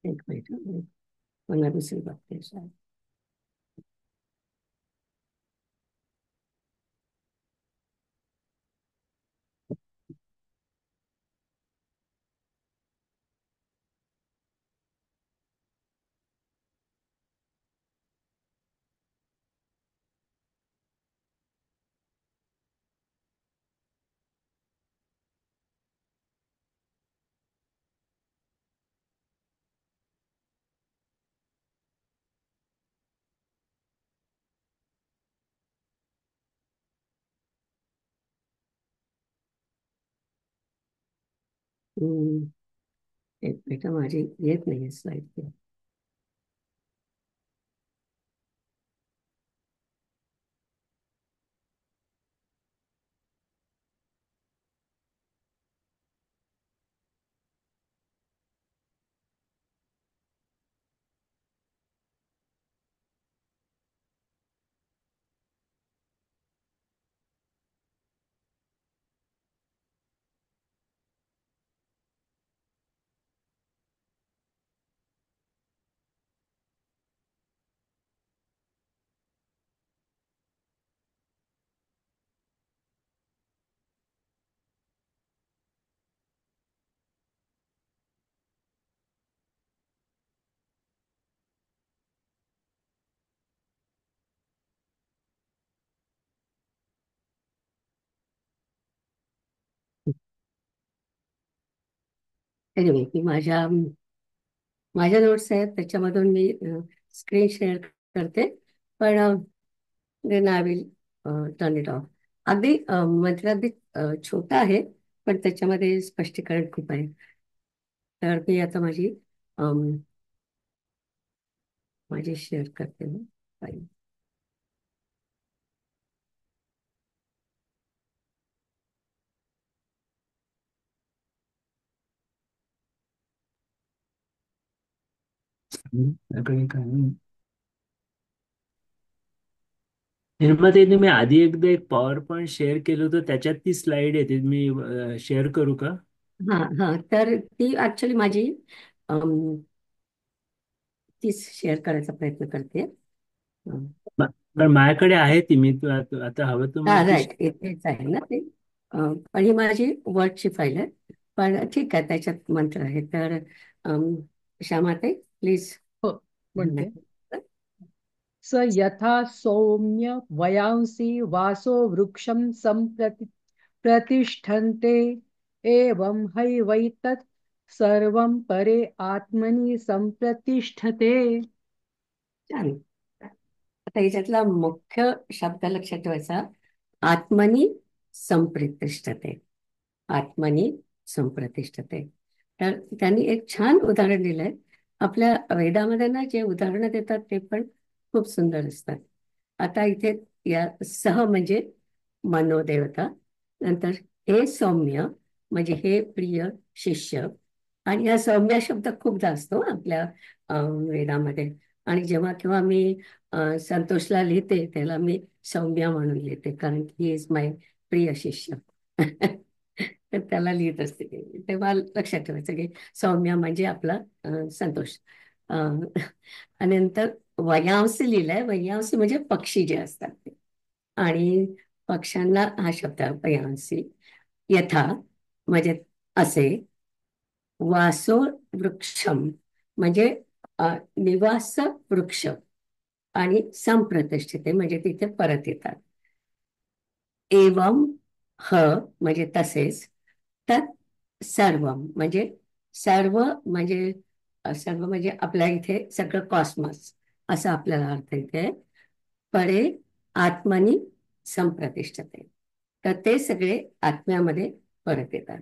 एक मिनिट मला दुसरी बघते शाळेत. हम्म, एक मिनिट माझी येत नाही स्लाइड. एनिवे मी माझ्या नोट्स आहेत त्याच्यामधून मी स्क्रीन शेअर करते. पण then I will turn it off. अगदी मंत्र अगदी छोटा आहे, पण त्याच्यामध्ये स्पष्टीकरण खूप आहे. तर मी आता माझी शेअर करते मी फाईल.
त्याकडे काय निर्माते तुम्ही आधी एकदा एक पॉवर पॉइंट शेअर केलं होतं, त्याच्यात ती स्लाइड येते. मी शेअर करू का?
हां हां, तर ती ऍक्च्युली माझी तीच शेअर करायचा प्रयत्न करते.
ब- पण माझ्याकडे आहे ती. मी आता हवं तर
हा
मग ती
राईट, इथेच आहे ना ते. पण ही माझी वर्डची फाईल आहे. पण ठीक आहे, त्याच्यात मंत्र आहे. तर श्यामाताई प्लीज.
हो, म्हणते. स यथा सौम्य वयांसी वासो वृक्षं प्रतिष्ठन्ते एवं हैवैतत् सर्वं परे आत्मनि संप्रतिष्ठते.
छान. आता याच्यातला मुख्य शब्द लक्षात ठेवायचा, आत्मनी संप्रतिष्ठते. आत्मनी संप्रतिष्ठते. तर त्यांनी एक छान उदाहरण दिलंय. आपल्या वेदामध्ये ना जे उदाहरणं देतात ते पण खूप सुंदर असतात. आता इथे या सह म्हणजे मनोदेवता, नंतर हे सौम्य म्हणजे हे प्रिय शिष्य. आणि हा सौम्य शब्द खूपदा असतो आपल्या वेदामध्ये. आणि जेव्हा केव्हा मी संतोषला लिहिते त्याला मी सौम्य म्हणून लिहिते, कारण ही इज माय प्रिय शिष्य. तर त्याला लिहित असते तेव्हा लक्षात ठेवायचं की सौम्य म्हणजे आपला संतोष. आणि नंतर वयांसी लिहिलंय. वयांसी म्हणजे पक्षी जे असतात ते. आणि पक्ष्यांना हा शब्द आहे, वयांसी. यथा म्हणजे असे. वासो वृक्षम म्हणजे निवास वृक्ष. आणि संप्रतिष्ठिते म्हणजे तिथे परत येतात. एवं ह म्हणजे तसेच. तत् सर्वम म्हणजे सर्व म्हणजे सर्व म्हणजे आपल्या इथे सगळं कॉस्मॉस असं आपल्याला अर्थ इथे. परे आत्मनी संप्रतिष्ठते, तर ते सगळे आत्म्यामध्ये परत येतात.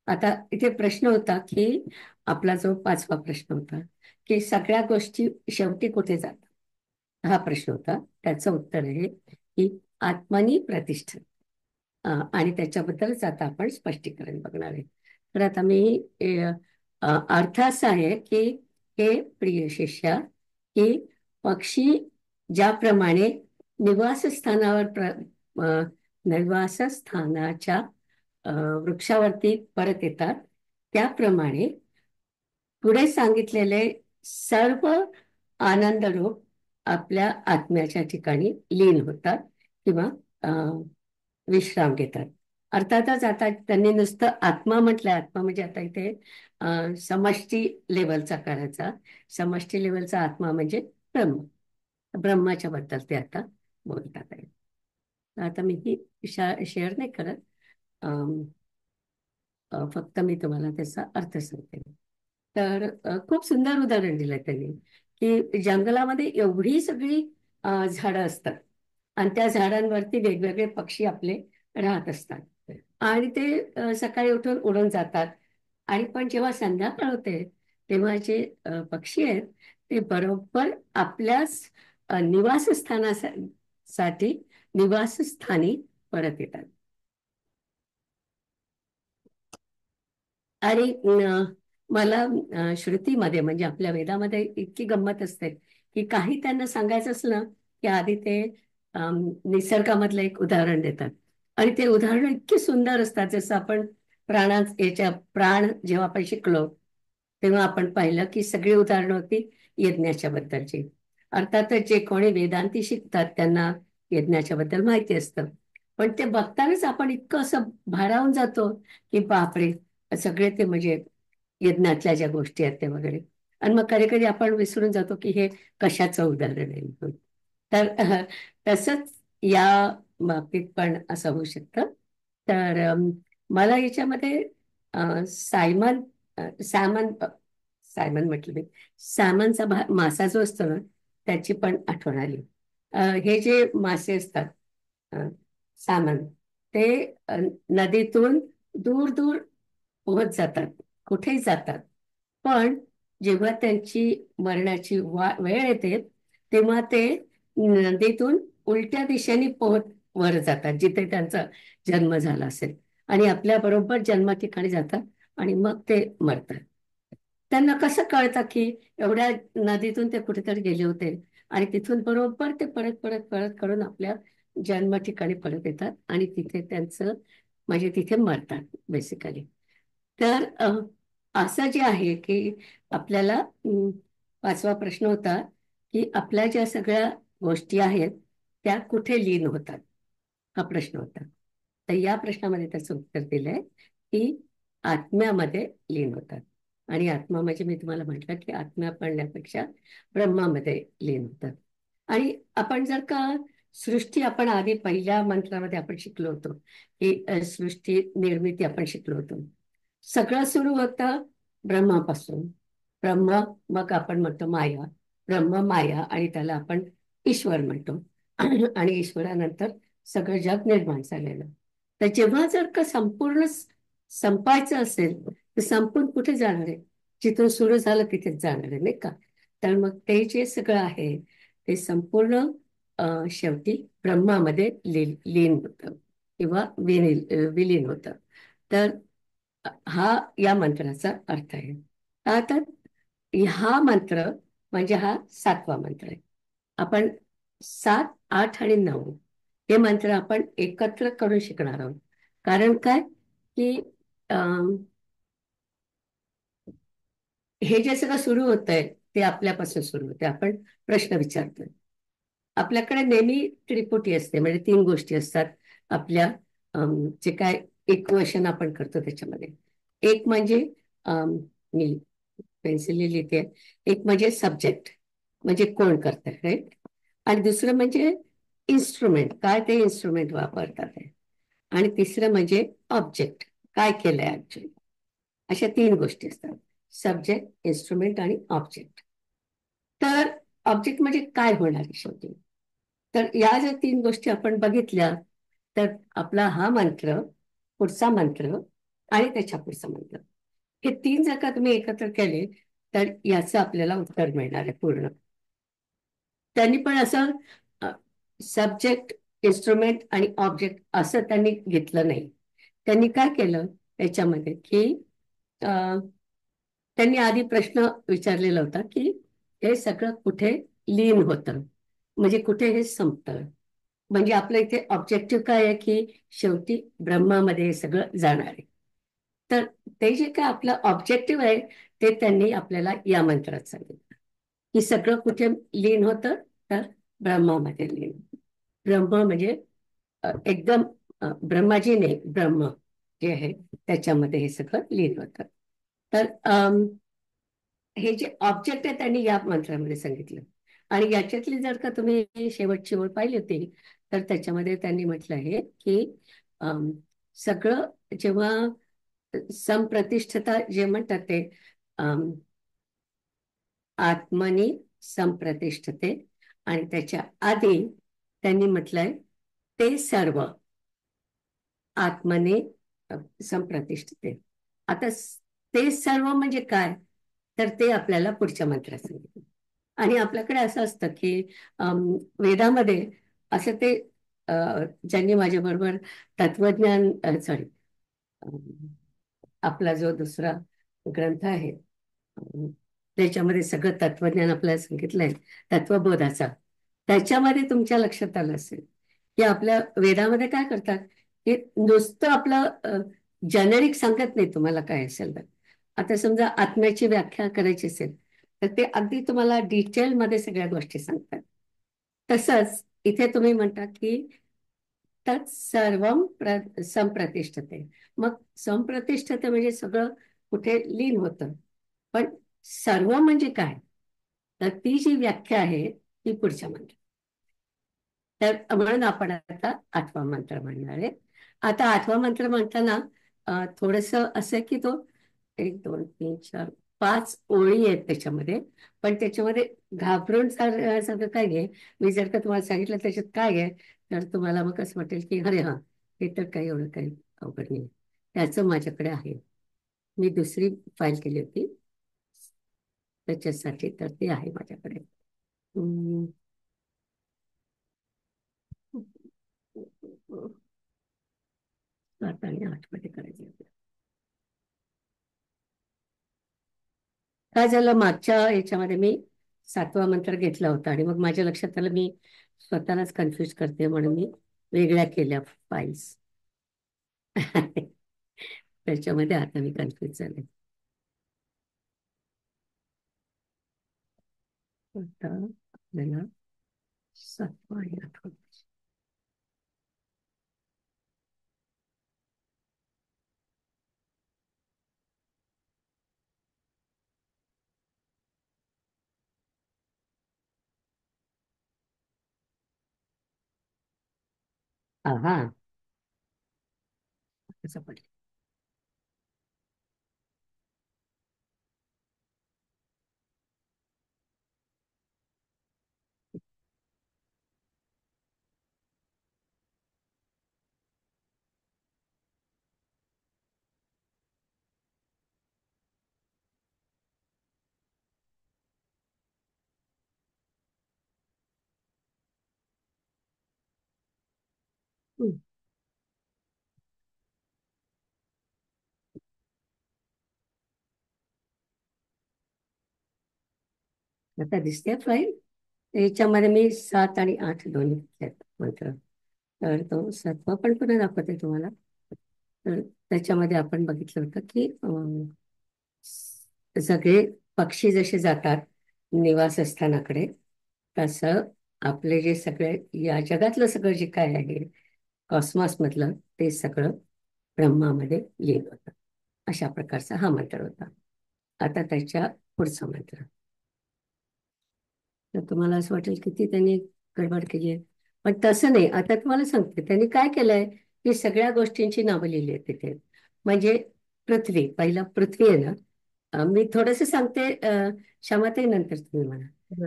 आता इथे प्रश्न होता की आपला जो 5वा प्रश्न होता की सगळ्या गोष्टी शेवटी कुठे जातात, हा प्रश्न होता. त्याचं उत्तर आहे की आत्मनी प्रतिष्ठा. आणि त्याच्याबद्दलच आता आपण स्पष्टीकरण बघणार आहे. तर आता मी अर्थ असा आहे की हे प्रिय शिष्या, की पक्षी ज्याप्रमाणे निवासस्थानावर निवासस्थानाच्या वृक्षावरती परत येतात, त्याप्रमाणे पुढे सांगितलेले सर्व आनंद रूप आपल्या आत्म्याच्या ठिकाणी लीन होतात किंवा विश्राम घेतात. अर्थातच आता त्यांनी नुसतं आत्मा म्हटलं. आत्मा म्हणजे आता इथे समष्टी लेवलचा करायचा. समष्टी लेवलचा आत्मा म्हणजे ब्रह्म. ब्रह्माच्या बद्दल ते आता बोलतात आहे. आता मी ही शेअर नाही करत. फक्त मी तुम्हाला त्याचा अर्थ सांगते. तर खूप सुंदर उदाहरण दिलं त्यांनी की जंगलामध्ये एवढी सगळी झाडं असतात आणि त्या झाडांवरती वेगवेगळे पक्षी आपले राहत असतात. आणि ते सकाळी उठून उडून जातात. आणि पण जेव्हा संध्याकाळ होते तेव्हा जे पक्षी आहेत ते बरोबर आपल्याच निवासस्थानासाठी निवासस्थानी परत येतात. आणि मला श्रुतीमध्ये म्हणजे आपल्या वेदामध्ये इतकी गंमत असते की काही त्यांना सांगायचं असलं की आधी ते निसर्गामधलं एक उदाहरण देतात. आणि ते उदाहरण इतके सुंदर असतात. जसं आपण प्राण जेव्हा आपण शिकलो तेव्हा आपण पाहिलं की सगळी उदाहरणं होती यज्ञाच्या बद्दलची. अर्थातच जे कोणी वेदांती शिकतात त्यांना यज्ञाच्या बद्दल माहिती असतं. पण ते बघतानाच आपण इतकं असं भारावून जातो की बापरे, सगळे ते म्हणजे यज्ञातल्या ज्या गोष्टी आहेत ते वगैरे. आणि मग कधी कधी आपण विसरून जातो की हे कशाचं उदाहरण आहे म्हणून. तर तसंच या बाबतीत पण असं होऊ शकतं. तर मला याच्यामध्ये सायमन सॅमन सायमन म्हटलं मी, सॅमनचा मासा जो असतो ना, त्याची पण आठवण आली. हे जे मासे असतात, सॅमन, ते नदीतून दूर दूर पोहत जातात, कुठेही जातात. पण जेव्हा त्यांची मरणाची वेळ येते, तेव्हा ते नदीतून उलट्या दिशेने पोहत वर जातात, जिथे त्यांचा जन्म झाला असेल, आणि आपल्या बरोबर जन्म ठिकाणी जातात, आणि मग ते मरतात. त्यांना कसं कळतं की एवढ्या नदीतून ते कुठेतरी गेले होते, आणि तिथून बरोबर ते परत परत परत करून आपल्या जन्म ठिकाणी परत येतात, आणि तिथे त्यांचं म्हणजे तिथे मरतात बेसिकली. तर असं जे आहे की आपल्याला, पाचवा प्रश्न होता की आपल्या ज्या सगळ्या गोष्टी आहेत त्या कुठे लीन होतात, हा प्रश्न होता. तर या प्रश्नामध्ये त्याचं उत्तर दिलंय की आत्म्यामध्ये लीन होतात. आणि आत्मा म्हणजे मी तुम्हाला म्हटलं की आत्म्या म्हणण्यापेक्षा ब्रह्मामध्ये लीन होतात. आणि आपण जर का सृष्टी, आपण आधी पहिल्या मंत्रामध्ये आपण शिकलो होतो की सृष्टी निर्मिती आपण शिकलो होतो. सगळं सुरू होतं ब्रह्मापासून. ब्रह्म, मग आपण म्हणतो माया, ब्रह्म माया, आणि त्याला आपण ईश्वर म्हणतो. आणि ईश्वरानंतर सगळं जग निर्माण झालेलं. तर जेव्हा जर का संपूर्ण संपायचं असेल तर संपून कुठे जाणार आहे? जिथून सुरू झालं तिथेच जाणार आहे, नाही का? तर मग ते जे सगळं आहे ते संपूर्ण शेवटी ब्रह्मामध्ये लीन होतं किंवा विलीन होतं. तर हा या मंत्राचा अर्थ आहे. आता हा मंत्र म्हणजे हा 7वा मंत्र आहे. आपण 7, 8 आणि 9 हे मंत्र आपण एकत्र करून शिकणार आहोत. कारण काय की अं, हे जे सगळं सुरू होत आहे ते आपल्यापासून सुरू होते. आपण प्रश्न विचारतोय. आपल्याकडे नेहमी त्रिपुटी असते, म्हणजे 3 गोष्टी असतात आपल्या, जे काय इक्वेशन आपण करतो त्याच्यामध्ये. एक म्हणजे, मी पेन्सिलने लिहिते, एक म्हणजे सब्जेक्ट, म्हणजे कोण करतंय, राईट? आणि दुसरं म्हणजे इन्स्ट्रुमेंट, काय ते इन्स्ट्रुमेंट वापरतात आहे. आणि तिसरं म्हणजे ऑब्जेक्ट, काय केलंय ऍक्च्युअली. अशा 3 गोष्टी असतात: सब्जेक्ट, इन्स्ट्रुमेंट आणि ऑब्जेक्ट. तर ऑब्जेक्ट म्हणजे काय होणार आहे शेवटी? तर या ज्या 3 गोष्टी आपण बघितल्या, तर आपला हा मंत्र, पुढचा मंत्र आणि त्याच्या पुढचा मंत्र, हे 3 जर का तुम्ही एकत्र केले तर याचं आपल्याला उत्तर मिळणार आहे पूर्ण. त्यांनी पण असं सब्जेक्ट, इन्स्ट्रुमेंट आणि ऑब्जेक्ट असं त्यांनी घेतलं नाही. त्यांनी काय केलं त्याच्यामध्ये की त्यांनी आधी प्रश्न विचारलेला होता की हे सगळं कुठे लीन होतं, म्हणजे कुठे हे संपतं. म्हणजे आपलं इथे ऑब्जेक्टिव्ह काय आहे की शेवटी ब्रह्मामध्ये हे सगळं जाणार आहे. तर ते जे काय आपलं ऑब्जेक्टिव्ह आहे ते त्यांनी आपल्याला या मंत्रात सांगितलं की सगळं कुठे लीन होतं, तर ब्रह्मामध्ये लीन. ब्रह्म म्हणजे एकदम ब्रह्माजी नाही, ब्रह्म जे आहे त्याच्यामध्ये हे सगळं लीन होतं. तर हे जे ऑब्जेक्ट आहे त्यांनी या मंत्रामध्ये सांगितलं. आणि याच्यातली जर का तुम्ही शेवटची ओळ पाहिली होती तर त्याच्यामध्ये त्यांनी म्हटलं आहे की अम, सगळं जेव्हा संप्रतिष्ठता जे म्हणतात ते, अम, आत्मनी संप्रतिष्ठते, आणि त्याच्या आधी त्यांनी म्हटलंय ते सर्व आत्मने संप्रतिष्ठते. आता ते सर्व म्हणजे काय, तर ते आपल्याला पुढच्या मंत्रात सांगितलं. आणि आपल्याकडे असं असतं की वेदामध्ये असं ते, ज्यांनी माझ्या बरोबर तत्वज्ञान, सॉरी, आपला जो दुसरा ग्रंथ आहे, त्याच्यामध्ये सगळं तत्वज्ञान आपल्याला सांगितलंय, तत्वबोधाचा, त्याच्यामध्ये तुमच्या लक्षात आलं असेल की आपल्या वेदामध्ये काय करतात की नुसतं आपलं जेनेरिक सांगत नाही तुम्हाला काय असेल तर. आता समजा आत्म्याची व्याख्या करायची असेल तर ते अगदी तुम्हाला डिटेलमध्ये सगळ्या गोष्टी सांगतात. तसंच इथे तुम्ही म्हणता की तत्सर्वम संप्रतिष्ठते. मग संप्रतिष्ठते म्हणजे सगळं कुठे लीन होतं. पण सर्व म्हणजे काय, तर ती जी व्याख्या आहे ती पुढच्या मंत्र. तर म्हणून आपण आता 8वा मंत्र म्हणणार आहे. आता 8वा मंत्र म्हणताना थोडस असं आहे की तो एक दोन तीन चार 5 ओळी आहेत त्याच्यामध्ये. पण त्याच्यामध्ये घाबरून सारखं काय आहे, मी जर का तुम्हाला सांगितलं त्याच्यात काय आहे, तर तुम्हाला मग असं वाटेल की अरे हा, हे तर काही एवढं काही अवघड नाही. त्याचं माझ्याकडे आहे. मी दुसरी फाईल केली होती त्याच्यासाठी, तर ते आहे माझ्याकडे. हम्म. 7 आणि 8 मध्ये करायचे होते. काय झालं, मागच्या याच्यामध्ये मी 7वा मंत्र घेतला होता आणि मग माझ्या लक्षात आलं मी स्वतःलाच कन्फ्युज करते, म्हणून मी वेगळ्या केल्या फाईल्स. त्याच्यामध्ये आता मी कन्फ्युज झाले. आता आपल्याला 7वा आणि 8वा. हा, कसं पडलं. हम्म. आता दिसते फाईल. याच्यामध्ये मी 7 आणि 8 दोन्ही घेतलेत मंत्र. तर तो 7वा पण पुन्हा दाखवते तुम्हाला. तर त्याच्यामध्ये आपण बघितलं होतं की सगळे पक्षी जसे जातात निवासस्थानाकडे, तसं आपले जे सगळे या जगातलं सगळं जे काय आहे कॉस्मॉस मधलं, ते सगळं ब्रह्मामध्ये येत होतं. अशा प्रकारचा हा मंत्र होता. आता त्याच्या पुढचा मंत्र. तर तुम्हाला असं वाटेल किती त्यांनी गडबड केली आहे, पण तसं नाही. आता तुम्हाला सांगते त्यांनी काय केलंय, की सगळ्या गोष्टींची नावं लिहिली आहेत तिथे. म्हणजे पृथ्वी, पहिला पृथ्वी आहे ना. मी थोडस सांगते, क्षमाताई नंतर तुम्ही म्हणा.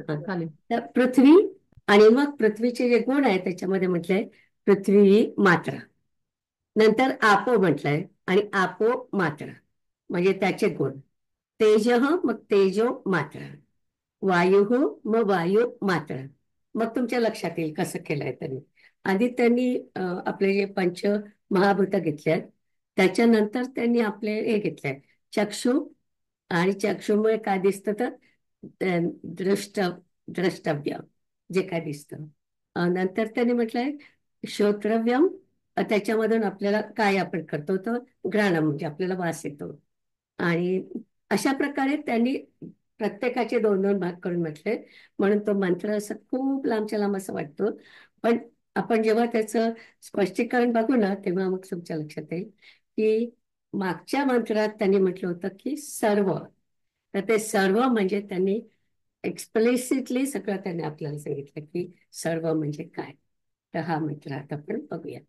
हा.
चालेल.
तर पृथ्वी, आणि मग पृथ्वीचे जे गुण आहेत त्याच्यामध्ये म्हटलंय पृथ्वी मात्रा. नंतर आपो म्हटलंय, आणि आपो मात्रा म्हणजे त्याचे गुण. तेज, मग तेजो मात्रा. वायू, मग वायू मात्रा. मग तुमच्या लक्षात येईल कसं केलंय त्यांनी. आधी त्यांनी आपले जे पंच महाभूत घेतले, त्याच्यानंतर त्यांनी आपले हे घेतलंय चक्षु. आणि चक्षुमुळे काय दिसतं तर दृष्ट द्रष्टव्य, जे काय दिसतं. नंतर त्यांनी म्हटलंय श्रोत्रव्यम. त्याच्यामधून आपल्याला काय आपण करतो तर घ्राणं, म्हणजे आपल्याला वास येतो. आणि अशा प्रकारे त्यांनी प्रत्येकाचे 2-2 भाग करून म्हटले. म्हणून तो मंत्र असं खूप लांबच्या लांब असं वाटतो. पण आपण जेव्हा त्याचं स्पष्टीकरण बघू ना, तेव्हा मग तुमच्या लक्षात येईल की मागच्या मंत्रात त्यांनी म्हटलं होतं की सर्व. तर ते सर्व म्हणजे त्यांनी एक्सप्लिसिटली सगळं त्यांनी आपल्याला सांगितलं की सर्व म्हणजे काय. तर हा मंत्र आता आपण बघूया.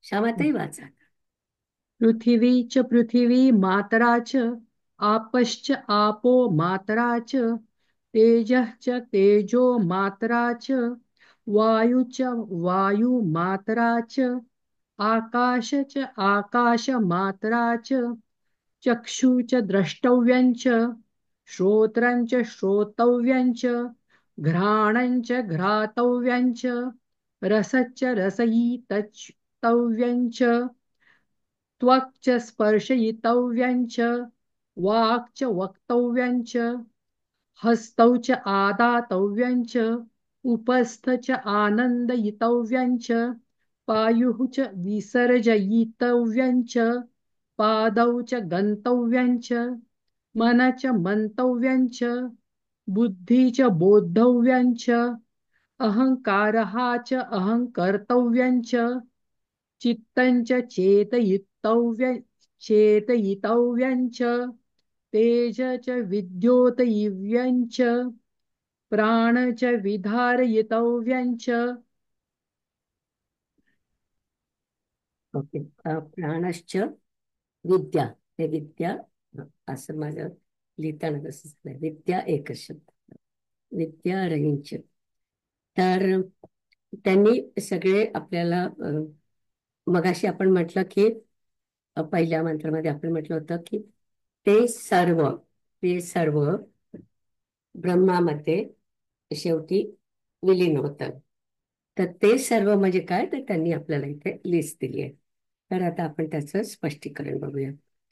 श्यामाताई वाचा.
पृथिवी च पृथिवी मातरा च, आपश्च आपो मातरा च, तेजः च तेजो मातरा च, वायु च वायु मातरा च, आकाश च आकाश मातरा च, चक्षु च द्रष्टव्यं च, श्रोत्रं च श्रोतव्यं च, घ्राणं च घ्रातव्यं च, रसश्च रसयितव्यं च, त्वक् च स्पर्शयितव्यं च, वाक् च वक्तव्यं च, हस्तौ च आदातव्यं च, उपस्थ च आनन्दयितव्यं च, पायुः च विसर्जयितव्यं च, पादौ च गन्तव्यं च, मन च मन्तव्यं च, बुद्धि च बोद्धव्यं च, अहङ्कारः च अहङ्कर्तव्यं च, चित्तं च चेतयितव्यं च, तेज च विद्योतयिव्यं च, प्राण च विधारयितव्यं च.
ओके. प्राणश्च विद्या, हे विद्या, असं माझं लिहिताना तसं झालंय. विद्या एकच शब्द, विद्या रहिंच. तर त्यांनी सगळे आपल्याला मगाशी आपण म्हटलं की पहिल्या मंत्रामध्ये आपण म्हटलं होतं की ते सर्व ब्रह्मामध्ये शेवटी विलीन होतं. तर ते सर्व म्हणजे काय, तर त्यांनी आपल्याला इथे लिस्ट दिली आहे. तर आता आपण त्याचं स्पष्टीकरण बघूया.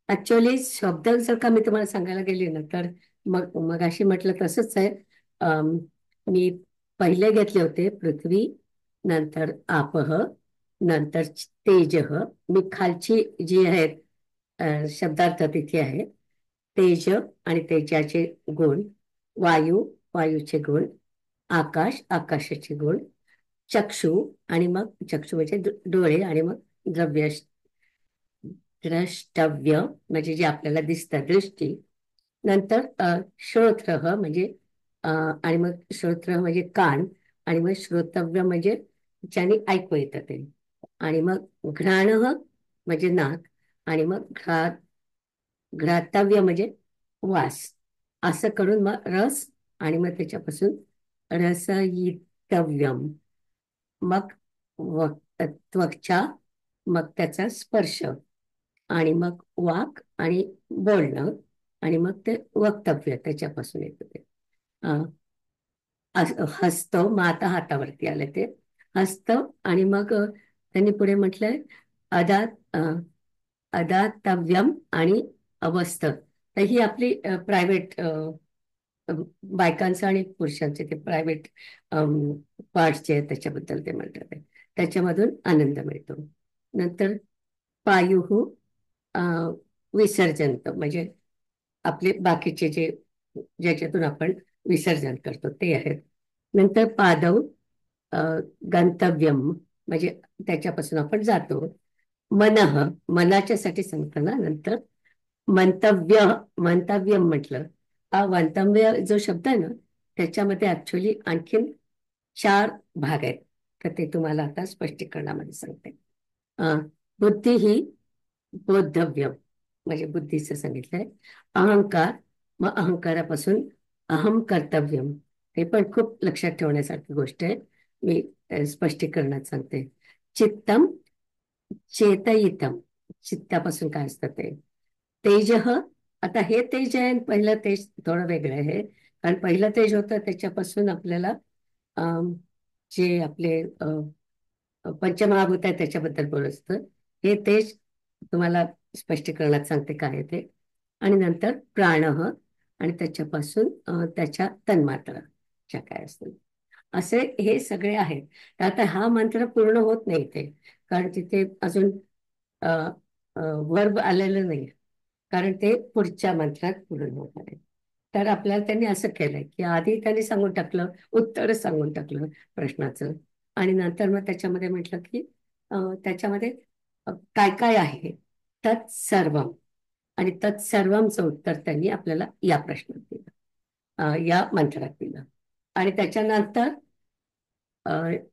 ऍक्च्युअली शब्द जर का मी तुम्हाला सांगायला गेली ना, तर मगाशी म्हटलं तसंच आहे. अम, मी पहिले घेतले होते पृथ्वी, नंतर आपह, नंतर तेजः. मी खालची जी आहेत शब्दार्थ तिथे आहे. तेज आणि तेजाचे गुण, वायू, वायूचे गुण, आकाश, आकाशाचे गुण, चक्षु, आणि मग चक्षु म्हणजे डोळे, आणि मग द्रव्य, द्रष्टव्य म्हणजे जे आपल्याला दिसतं, दृष्टी. नंतर श्रोत्र म्हणजे आणि मग श्रोत्र म्हणजे कान, आणि मग श्रोतव्य म्हणजे ज्याने ऐकू येतं ते, आणि मग घ्राण म्हणजे नाक, आणि मग घ्रातव्य म्हणजे वास. असं करून मग रस, आणि मग त्याच्यापासून रसयितव्यम, मग त्वचा, मग त्याचा स्पर्श, आणि मग वाक आणि बोलणं, आणि मग ते वक्तव्य त्याच्यापासून येतं ते. अं, हस्त, मग आता हातावरती आलं ते हस्त, आणि मग त्यांनी पुढे म्हटलंय अदात अदातव्यम आणि अवस्थ. तर ही आपली प्रायव्हेट, बायकांचं आणि पुरुषांचे ते प्रायव्हेट पार्ट्स जे आहेत त्याच्याबद्दल ते म्हणतात आहे. त्याच्यामधून आनंद मिळतो. नंतर पायुः विसर्जन, म्हणजे आपले बाकीचे जे ज्याच्यातून आपण विसर्जन करतो ते आहेत. नंतर पादव अ, गंतव्यम, म्हणजे त्याच्यापासून आपण जातो. मनः, मनाच्यासाठी सांगतो ना. नंतर मंतव्य, मंतव्य म्हटलं, हा मंतव्य जो शब्द आहे ना, त्याच्यामध्ये ऍक्च्युअली आणखीन 4 भाग आहेत. तर ते तुम्हाला आता स्पष्टीकरणामध्ये सांगते. बुद्धी ही बोद्धव्य, म्हणजे बुद्धीचं सांगितलंय. अहंकार, मग अहंकारापासून अहम कर्तव्यम, हे पण खूप लक्षात ठेवण्यासारखी गोष्ट आहे. मी स्पष्टीकरणात सांगते. चित्तम चेतयितम, चित्तापासून काय असतं ते. तेज, आता हे तेज आहे आणि पहिलं तेज थोडं वेगळं आहे. कारण पहिलं तेज होतं त्याच्यापासून आपल्याला अं, जे आपले पंचमहाभूत आहे त्याच्याबद्दल बोलत असतं. हे तेज तुम्हाला स्पष्टीकरणात सांगते काय आहे ते. आणि नंतर प्राण, आणि त्याच्यापासून त्याच्या तन्मात्रा ज्या काय असतात, असे हे सगळे आहेत. तर आता हा मंत्र पूर्ण होत नाही इथे, कारण तिथे अजून वर्ब आलेलं नाही, कारण ते पुढच्या मंत्रात पूर्ण होणार आहे. तर आपल्याला त्यांनी असं केलंय की आधी त्यांनी सांगून टाकलं, उत्तर सांगून टाकलं प्रश्नाचं, आणि नंतर मग त्याच्यामध्ये म्हटलं की त्याच्यामध्ये काय काय आहे, तत्सर्वम, आणि तत्सर्वमचं उत्तर त्यांनी आपल्याला या प्रश्नात दिलं, या मंत्रात दिलं. आणि त्याच्यानंतर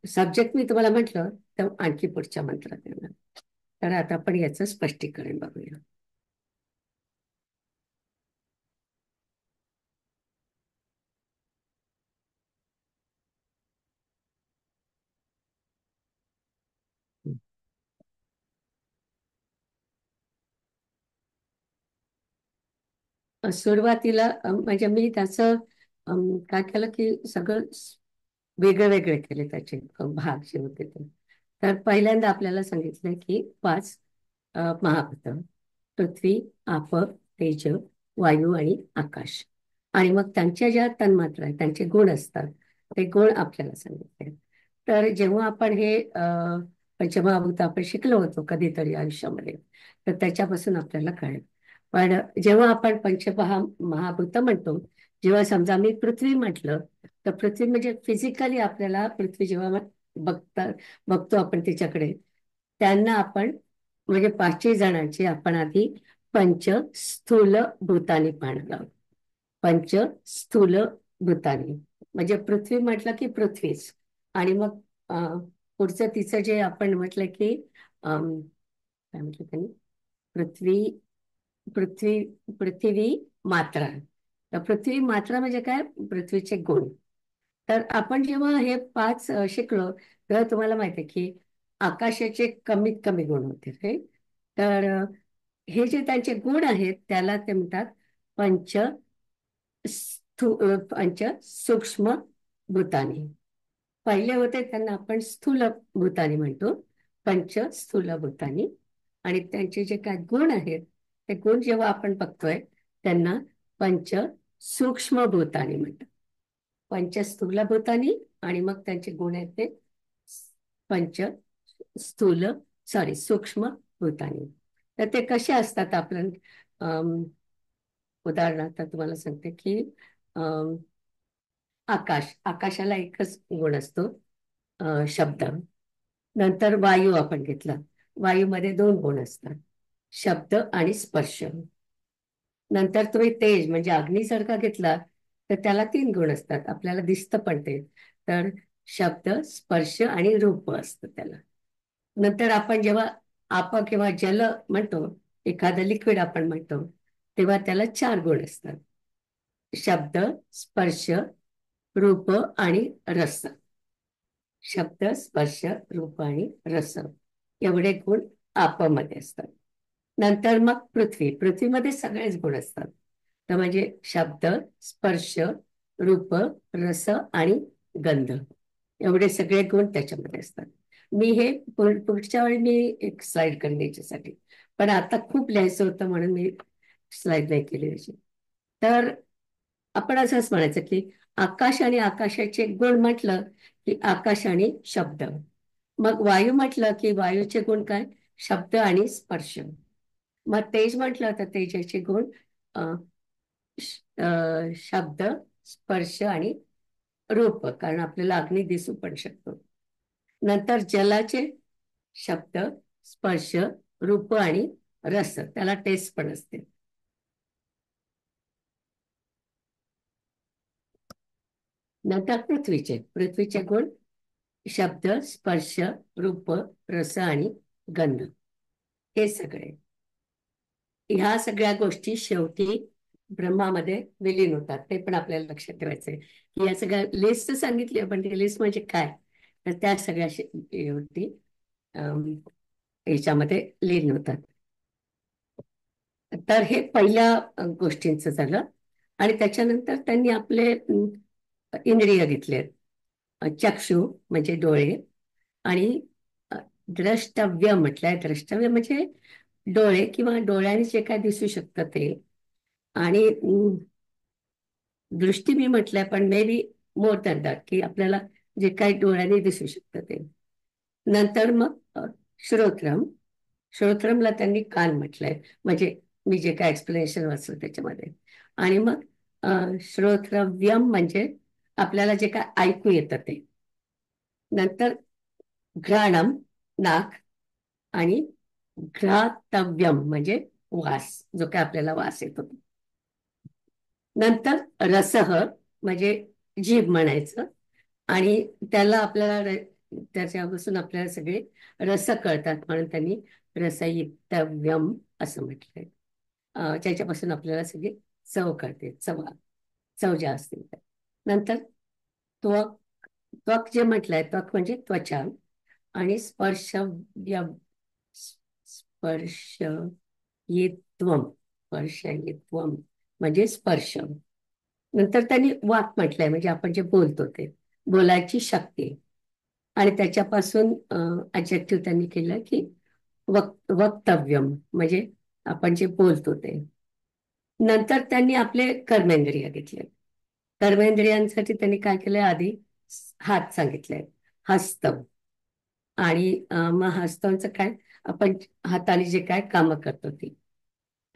सब्जेक्ट मी तुम्हाला म्हटलं तर आणखी पुढच्या मंत्रात येणार. तर आता आपण याचं स्पष्टीकरण बघूया. सुरुवातीला म्हणजे मी त्याचं काय केलं की सगळं वेगळे वेगळे केले त्याचे भाग जे होते ते. तर पहिल्यांदा आपल्याला सांगितलं की 5 महाभूत: पृथ्वी, आप, तेज, वायू आणि आकाश. आणि मग त्यांच्या ज्या तन्मात्रा आहेत त्यांचे गुण असतात, ते गुण आपल्याला सांगितले. तर जेव्हा आपण हे पंचमहाभूत आपण शिकलो होतो कधीतरी आयुष्यामध्ये, तर त्याच्यापासून आपल्याला कळेल. पण जेव्हा आपण महाभूत म्हणतो, जेव्हा समजा मी पृथ्वी म्हटलं, तर पृथ्वी म्हणजे फिजिकली आपल्याला पृथ्वी जेव्हा बघता बघतो आपण तिच्याकडे, त्यांना आपण म्हणजे 5 जणांची आपण आधी पंच स्थूल भूतानी पाहणार आहोत. पंच स्थूल भूतानी म्हणजे पृथ्वी म्हटलं की पृथ्वीच, आणि मग पुढचं तिचं जे आपण म्हटलं की काय म्हटलं त्यांनी, पृथ्वी, पृथ्वी पृथ्वी मात्रा. तर पृथ्वी मात्रा म्हणजे काय? पृथ्वीचे गुण. तर आपण जेव्हा हे 5 शिकलो, तेव्हा तुम्हाला माहिती आहे की आकाशाचे कमीत कमी गुण होते हे. तर हे जे त्यांचे गुण आहेत त्याला ते म्हणतात पंच पंच सूक्ष्म भूतानी. पहिले होते त्यांना आपण स्थूल भूतानी म्हणतो, पंच स्थूल भूतानी. आणि त्यांचे जे काय गुण आहेत ते गुण जेव्हा आपण बघतोय त्यांना पंच सूक्ष्म भूतानी म्हणतात. पंच स्थूल भूतानी आणि मग त्यांचे गुण आहेत ते पंच स्थूल सूक्ष्म भूतानी. तर ते कसे असतात आपण उदाहरणार्थ तुम्हाला सांगते की अम, आकाशाला एकच गुण असतो, शब्द. नंतर वायू आपण घेतला, वायूमध्ये 2 गुण असतात, शब्द आणि स्पर्श. नंतर तुम्ही तेज म्हणजे अग्नीसारखा घेतला तर त्याला 3 गुण असतात, आपल्याला दिसतं पण ते. तर शब्द, स्पर्श आणि रूप असतं त्याला. नंतर आपण जेव्हा आप किंवा जल म्हणतो, एखादं लिक्विड आपण म्हणतो, तेव्हा त्याला 4 गुण असतात, शब्द, स्पर्श, रूप आणि रस. शब्द, स्पर्श, रूप आणि रस एवढे गुण आपमध्ये असतात. नंतर मग पृथ्वीमध्ये सगळेच गुण असतात. तर म्हणजे शब्द, स्पर्श, रूप, रस आणि गंध एवढे सगळे गुण त्याच्यामध्ये असतात. मी हे पुढच्या वेळी मी एक स्लाइड करेन याच्यासाठी, पण आता खूप लिहायचं होतं म्हणून मी स्लाइड नाही केली त्याची. तर आपण असंच म्हणायचं की आकाश आणि आकाशाचे गुण म्हटलं की आकाश आणि शब्द. मग वायू म्हटलं की वायूचे गुण काय? शब्द आणि स्पर्श. मग तेज म्हटलं तर तेजाचे गुण शब्द, स्पर्श आणि रूप, कारण आपल्याला अग्नी दिसू पण शकतो. नंतर जलाचे शब्द, स्पर्श, रूप आणि रस, त्याला टेस्ट पण असते. नंतर पृथ्वीचे गुण शब्द, स्पर्श, रूप, रस आणि गंध. हे सगळे, ह्या सगळ्या गोष्टी शेवटी ब्रह्मामध्ये विलीन होतात. ते पण आपल्याला लक्षात ठेवायचंय की या सगळ्या लिस्ट सांगितली आपण, ती लिस्ट म्हणजे काय, तर त्या सगळ्या शेवटी याच्यामध्ये लीन होतात. तर हे पहिल्या गोष्टींचं झालं. आणि त्याच्यानंतर त्यांनी आपले इंद्रिय घेतले, चक्षु म्हणजे डोळे, आणि द्रष्टव्य म्हटलंय. द्रष्टव्य म्हणजे डोळे किंवा डोळ्याने जे काय दिसू शकतं ते. आणि दृष्टी मी म्हटलंय, पण may be more than that, की आपल्याला जे काही डोळ्याने दिसू शकतं ते. नंतर मग श्रोत्रम. श्रोत्रमला त्यांनी कान म्हटलंय, म्हणजे मी जे काय एक्सप्लेनेशन वाचलं त्याच्यामध्ये. आणि मग श्रोत्रव्यम म्हणजे आपल्याला जे काय ऐकू येतं ते. नंतर घ्राणम नाक, आणि घ्रातव्यम म्हणजे वास, जो काय आपल्याला वास येतो. नंतर रसह म्हणजे जीभ म्हणायचं, आणि त्याला आपल्याला त्याच्यापासून आपल्याला सगळे रस कळतात म्हणून त्यांनी रसयुक्तव्यम असं म्हटलंय. त्याच्यापासून आपल्याला सगळी चव कळते, चव ज्या असतील त्या. नंतर त्वक. त्वक जे म्हटलंय, त्वक म्हणजे त्वचा. आणि स्पर्शयित्वम म्हणजे स्पर्श. नंतर त्यांनी वाक म्हटलंय, म्हणजे आपण जे बोलतो ते, बोलायची शक्ती. आणि त्याच्यापासून ऍडजेक्टिव्ह त्यांनी केलं की वक्तव्यम म्हणजे आपण जे बोलतो ते. नंतर त्यांनी आपले कर्मेंद्रिय घेतले. कर्मेंद्रियांसाठी त्यांनी काय केलंय, आधी हात सांगितले, हस्त. आणि मग हस्तांचं काय, आपण हाताने जे काय कामं करतो ती.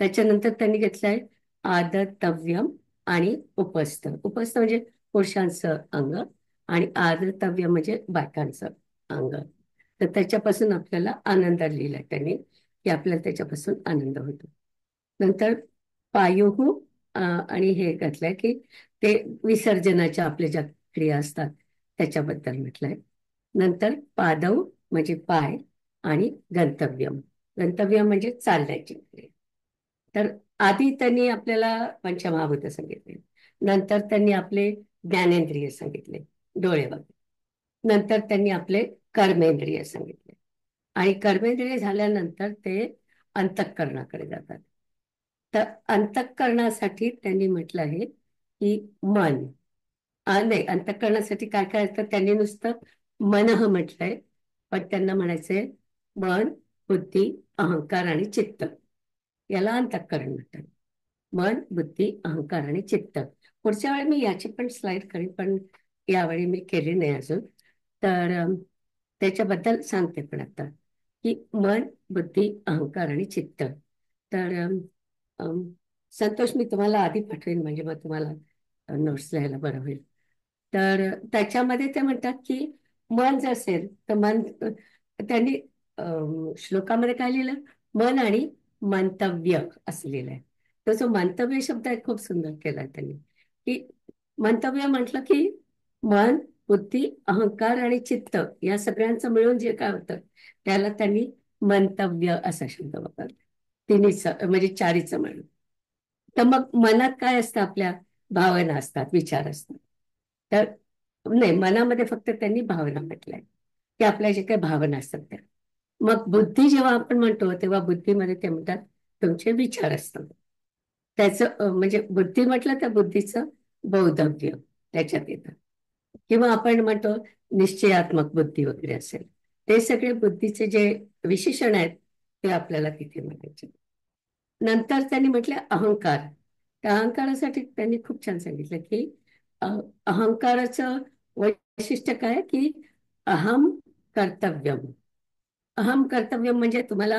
त्याच्यानंतर त्यांनी घेतलंय आदतव्यम आणि उपस्थ. उपस्थ म्हणजे पुरुषांचं अंग, आणि आदतव्य म्हणजे बायकांचं अंग. तर त्याच्यापासून आपल्याला आनंद लिहिलाय त्यांनी, की आपल्याला त्याच्यापासून आनंद होतो. नंतर पायुहू आणि हे घातलंय की ते विसर्जनाच्या आपल्या ज्या क्रिया असतात त्याच्याबद्दल म्हटलंय. नंतर पादव म्हणजे पाय, आणि गंतव्यम. गंतव्य म्हणजे चालण्याची क्रिया. तर आधी त्यांनी आपल्याला पंचमहाभूत सांगितले, नंतर त्यांनी आपले ज्ञानेंद्रिय सांगितले, डोळे वगैरे, नंतर त्यांनी आपले कर्मेंद्रिय सांगितले, आणि कर्मेंद्रिय झाल्यानंतर ते अंतःकरणाकडे जातात. तर अंतःकरणासाठी त्यांनी म्हटलं आहे की मन, नाही, अंतःकरणासाठी काय काय असतं त्यांनी नुसतं मनः म्हटलंय, पण त्यांना म्हणायचंय मन, बुद्धी, अहंकार आणि चित्त, याला अंतःकरण म्हणतात. मन, बुद्धी, अहंकार आणि चित्त. पुढच्या वेळी मी याची पण स्लाइड करेन, पण यावेळी मी केली नाही अजून. तर त्याच्याबद्दल सांगते पण आता, की मन, बुद्धी, अहंकार आणि चित्त. तर अम, संतोष, मी तुम्हाला आधी पाठवेन, म्हणजे मग तुम्हाला नोट्स लिहायला बरं होईल. तर त्याच्यामध्ये ते म्हणतात की मन जर असेल तर मन, त्यांनी श्लोकामध्ये काय लिहिलं, मन आणि मंतव्य असं लिहिलंय. तर जो मंतव्य शब्द आहे खूप सुंदर केलाय त्यांनी, की मंतव्य म्हटलं की मन, बुद्धी, अहंकार आणि चित्त या सगळ्यांचं मिळून जे काय होतं त्याला त्यांनी मंतव्य असा शब्द वापरला. तिन्हीचं म्हणजे चारीचं मिळून. तर मग मनात काय असतं, आपल्या भावना असतात, विचार असतात. तर नाही, मनामध्ये फक्त त्यांनी भावना म्हटलंय, की आपल्या जे काही भावना असतात त्या. मग बुद्धी जेव्हा आपण म्हणतो तेव्हा बुद्धीमध्ये ते म्हणतात तुमचे विचार असतात. त्याचं म्हणजे बुद्धी म्हटलं तर बुद्धीचं बौद्धव्य त्याच्यात येतं, किंवा आपण म्हणतो निश्चयात्मक बुद्धी वगैरे असेल, ते सगळे बुद्धीचे जे विशेषण आहेत ते आपल्याला तिथे म्हणायचे. नंतर त्यांनी म्हटलं अहंकार. त्या अहंकारासाठी त्यांनी खूप छान सांगितलं की अ, अहंकाराचं वैशिष्ट्य काय, की अहम कर्तव्यम. अहम कर्तव्यम म्हणजे तुम्हाला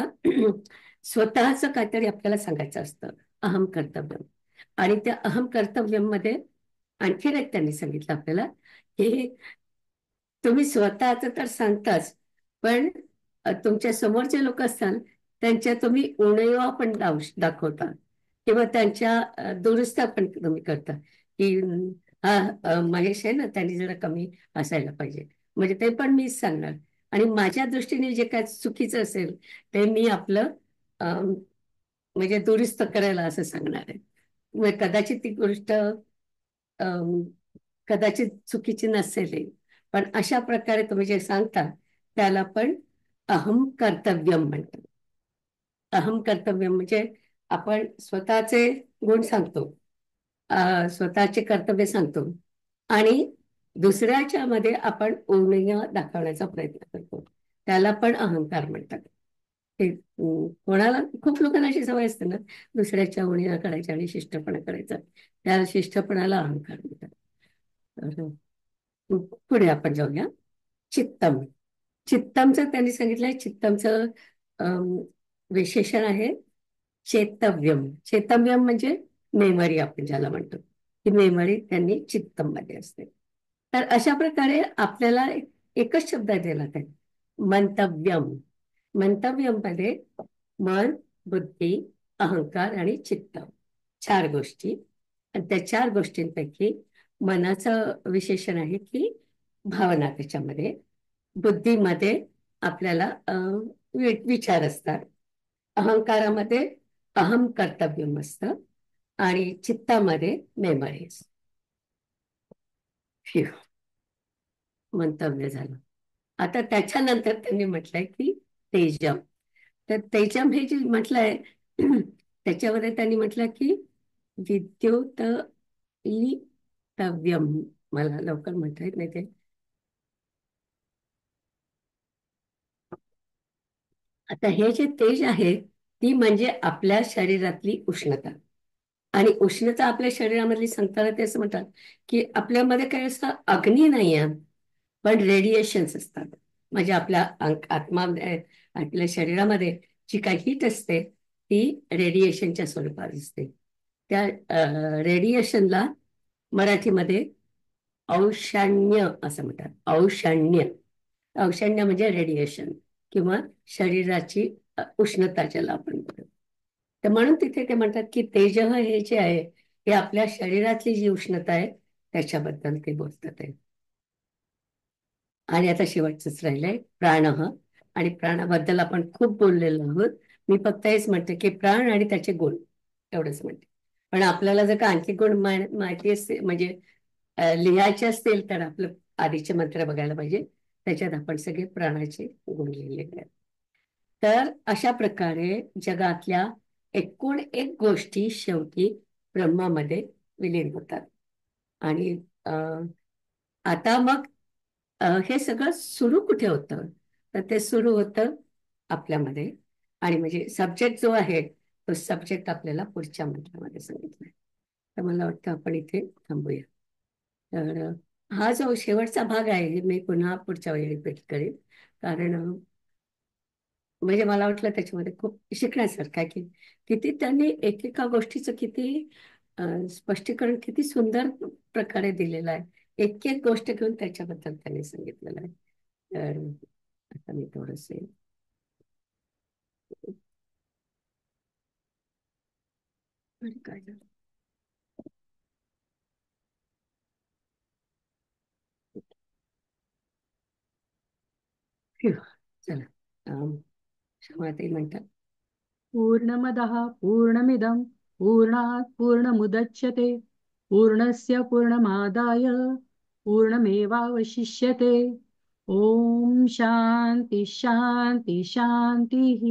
स्वतःचं काहीतरी आपल्याला सांगायचं असतं, अहम कर्तव्यम. आणि त्या अहम कर्तव्यम मध्ये आणखीन एक त्यांनी सांगितलं आपल्याला, की तुम्ही स्वतःच तर सांगताच, पण तुमच्या समोर जे लोक असतात त्यांच्या तुम्ही उणिवा पण दाखवता, किंवा त्यांच्या दुरुस्त्या पण तुम्ही करता, की हा महेश आहे ना, त्यांनी जरा कमी असायला पाहिजे, म्हणजे ते पण मीच सांगणार. आणि माझ्या दृष्टीने जे काय चुकीचं असेल ते मी आपलं अं, म्हणजे दुरुस्त करायला असं सांगणार आहे. मग कदाचित ती गोष्ट अं, कदाचित चुकीची नसेल, पण अशा प्रकारे तुम्ही जे सांगता त्याला पण अहम कर्तव्यम म्हणतात. अहम कर्तव्यम म्हणजे आपण स्वतःचे गुण सांगतो, स्वतःचे कर्तव्य सांगतो, आणि दुसऱ्याच्या मध्ये आपण उणिवा दाखवण्याचा प्रयत्न करतो, त्याला पण अहंकार म्हणतात. ते कोणाला, खूप लोकांना अशी सवय असते ना, दुसऱ्याच्या उणिवा करायच्या आणि शिष्टपणा करायचा, त्या शिष्टपणाला अहंकार म्हणतात. तर पुढे आपण जाऊया. चित्तम. चित्तमचं त्यांनी सांगितलंय, चित्तमचं अं, विशेषण आहे चेतव्यम. चेतव्यम म्हणजे मेमरी आपण ज्याला म्हणतो, ती मेमरी त्यांनी चित्तम मध्ये असते. तर अशा प्रकारे आपल्याला एकच शब्द दिला आहे, मंतव्यम. मंतव्यम मध्ये मन, बुद्धी, अहंकार आणि चित्त, चार गोष्टी. आणि त्या चार गोष्टींपैकी मनाचं विशेषण आहे की भावना त्याच्यामध्ये, बुद्धीमध्ये आपल्याला विचार असतात, अहंकारामध्ये अहम कर्तव्यम असतं, आणि चित्तामध्ये मेमरीज. मंतव्य झालं. आता त्याच्यानंतर त्यांनी म्हटलंय की तेजम. तर तेजम हे जे म्हटलंय त्याच्यामध्ये त्यांनी म्हटलं की विद्युतव्यम, मला लवकर म्हणता येत नाही ते. आता हे जे तेज आहे ती म्हणजे आपल्या शरीरातली उष्णता. आणि उष्णता आपल्या शरीरामधली सांगताना ते असं म्हणतात की आपल्यामध्ये काही असं अग्नी नाही आहे, पण रेडिएशन्स असतात. म्हणजे आपल्या आत्मामध्ये, आपल्या शरीरामध्ये जी काही हीट असते ती रेडिएशनच्या स्वरूपात असते. त्या रेडिएशनला मराठीमध्ये औषण्य असं म्हणतात. औषण्य. औषण्य म्हणजे रेडिएशन, किंवा शरीराची उष्णता ज्याला आपण म्हणतो. तर म्हणून तिथे ते म्हणतात की तेज हे जे आहे हे आपल्या शरीरातली जी उष्णता आहे त्याच्याबद्दल ते बोलतात आहे. आणि आता शेवटचंच राहिलंय प्राणः. आणि प्राणाबद्दल आपण खूप बोललेलो आहोत. मी फक्त हेच म्हणते की प्राण आणि त्याचे गुण, एवढंच म्हणते. पण आपल्याला जर का आणखी गुण माहिती असते म्हणजे लिहायचे असतील तर आपलं आधीचे मंत्र बघायला पाहिजे. त्याच्यात आपण सगळे प्राणाचे गुण लिहिलेले आहेत. तर अशा प्रकारे जगातल्या एकूण एक गोष्टी शेवटी ब्रह्मामध्ये विलीन होतात. आणि आता मग हे सगळं सुरू कुठे होतं? तर ते सुरू होतं आपल्यामध्ये. आणि म्हणजे सब्जेक्ट जो आहे तो सब्जेक्ट आपल्याला पुढच्या मंत्रामध्ये सांगितलाय. तर मला वाटतं आपण इथे थांबूया. तर हा जो शेवटचा भाग आहे मी पुन्हा पुढच्या वेळी रिपीट करेन. कारण म्हणजे मला वाटलं त्याच्यामध्ये खूप शिकण्यासारखं आहे की किती त्यांनी एकेका गोष्टीचं किती स्पष्टीकरण किती सुंदर प्रकारे दिलेलं आहे. एक एक गोष्ट घेऊन त्याच्याबद्दल त्यांनी सांगितलेलं आहे. तर आता मी थोडस काय झालं? फिर, चला क्षमाताई म्हणतात
पूर्णमदः पूर्णमिदं पूर्णात् पूर्णमुदच्यते पूर्णस्य पूर्णमादाय पूर्णमेवावशिष्यते. ॐ शान्ति शान्ति शान्तिः.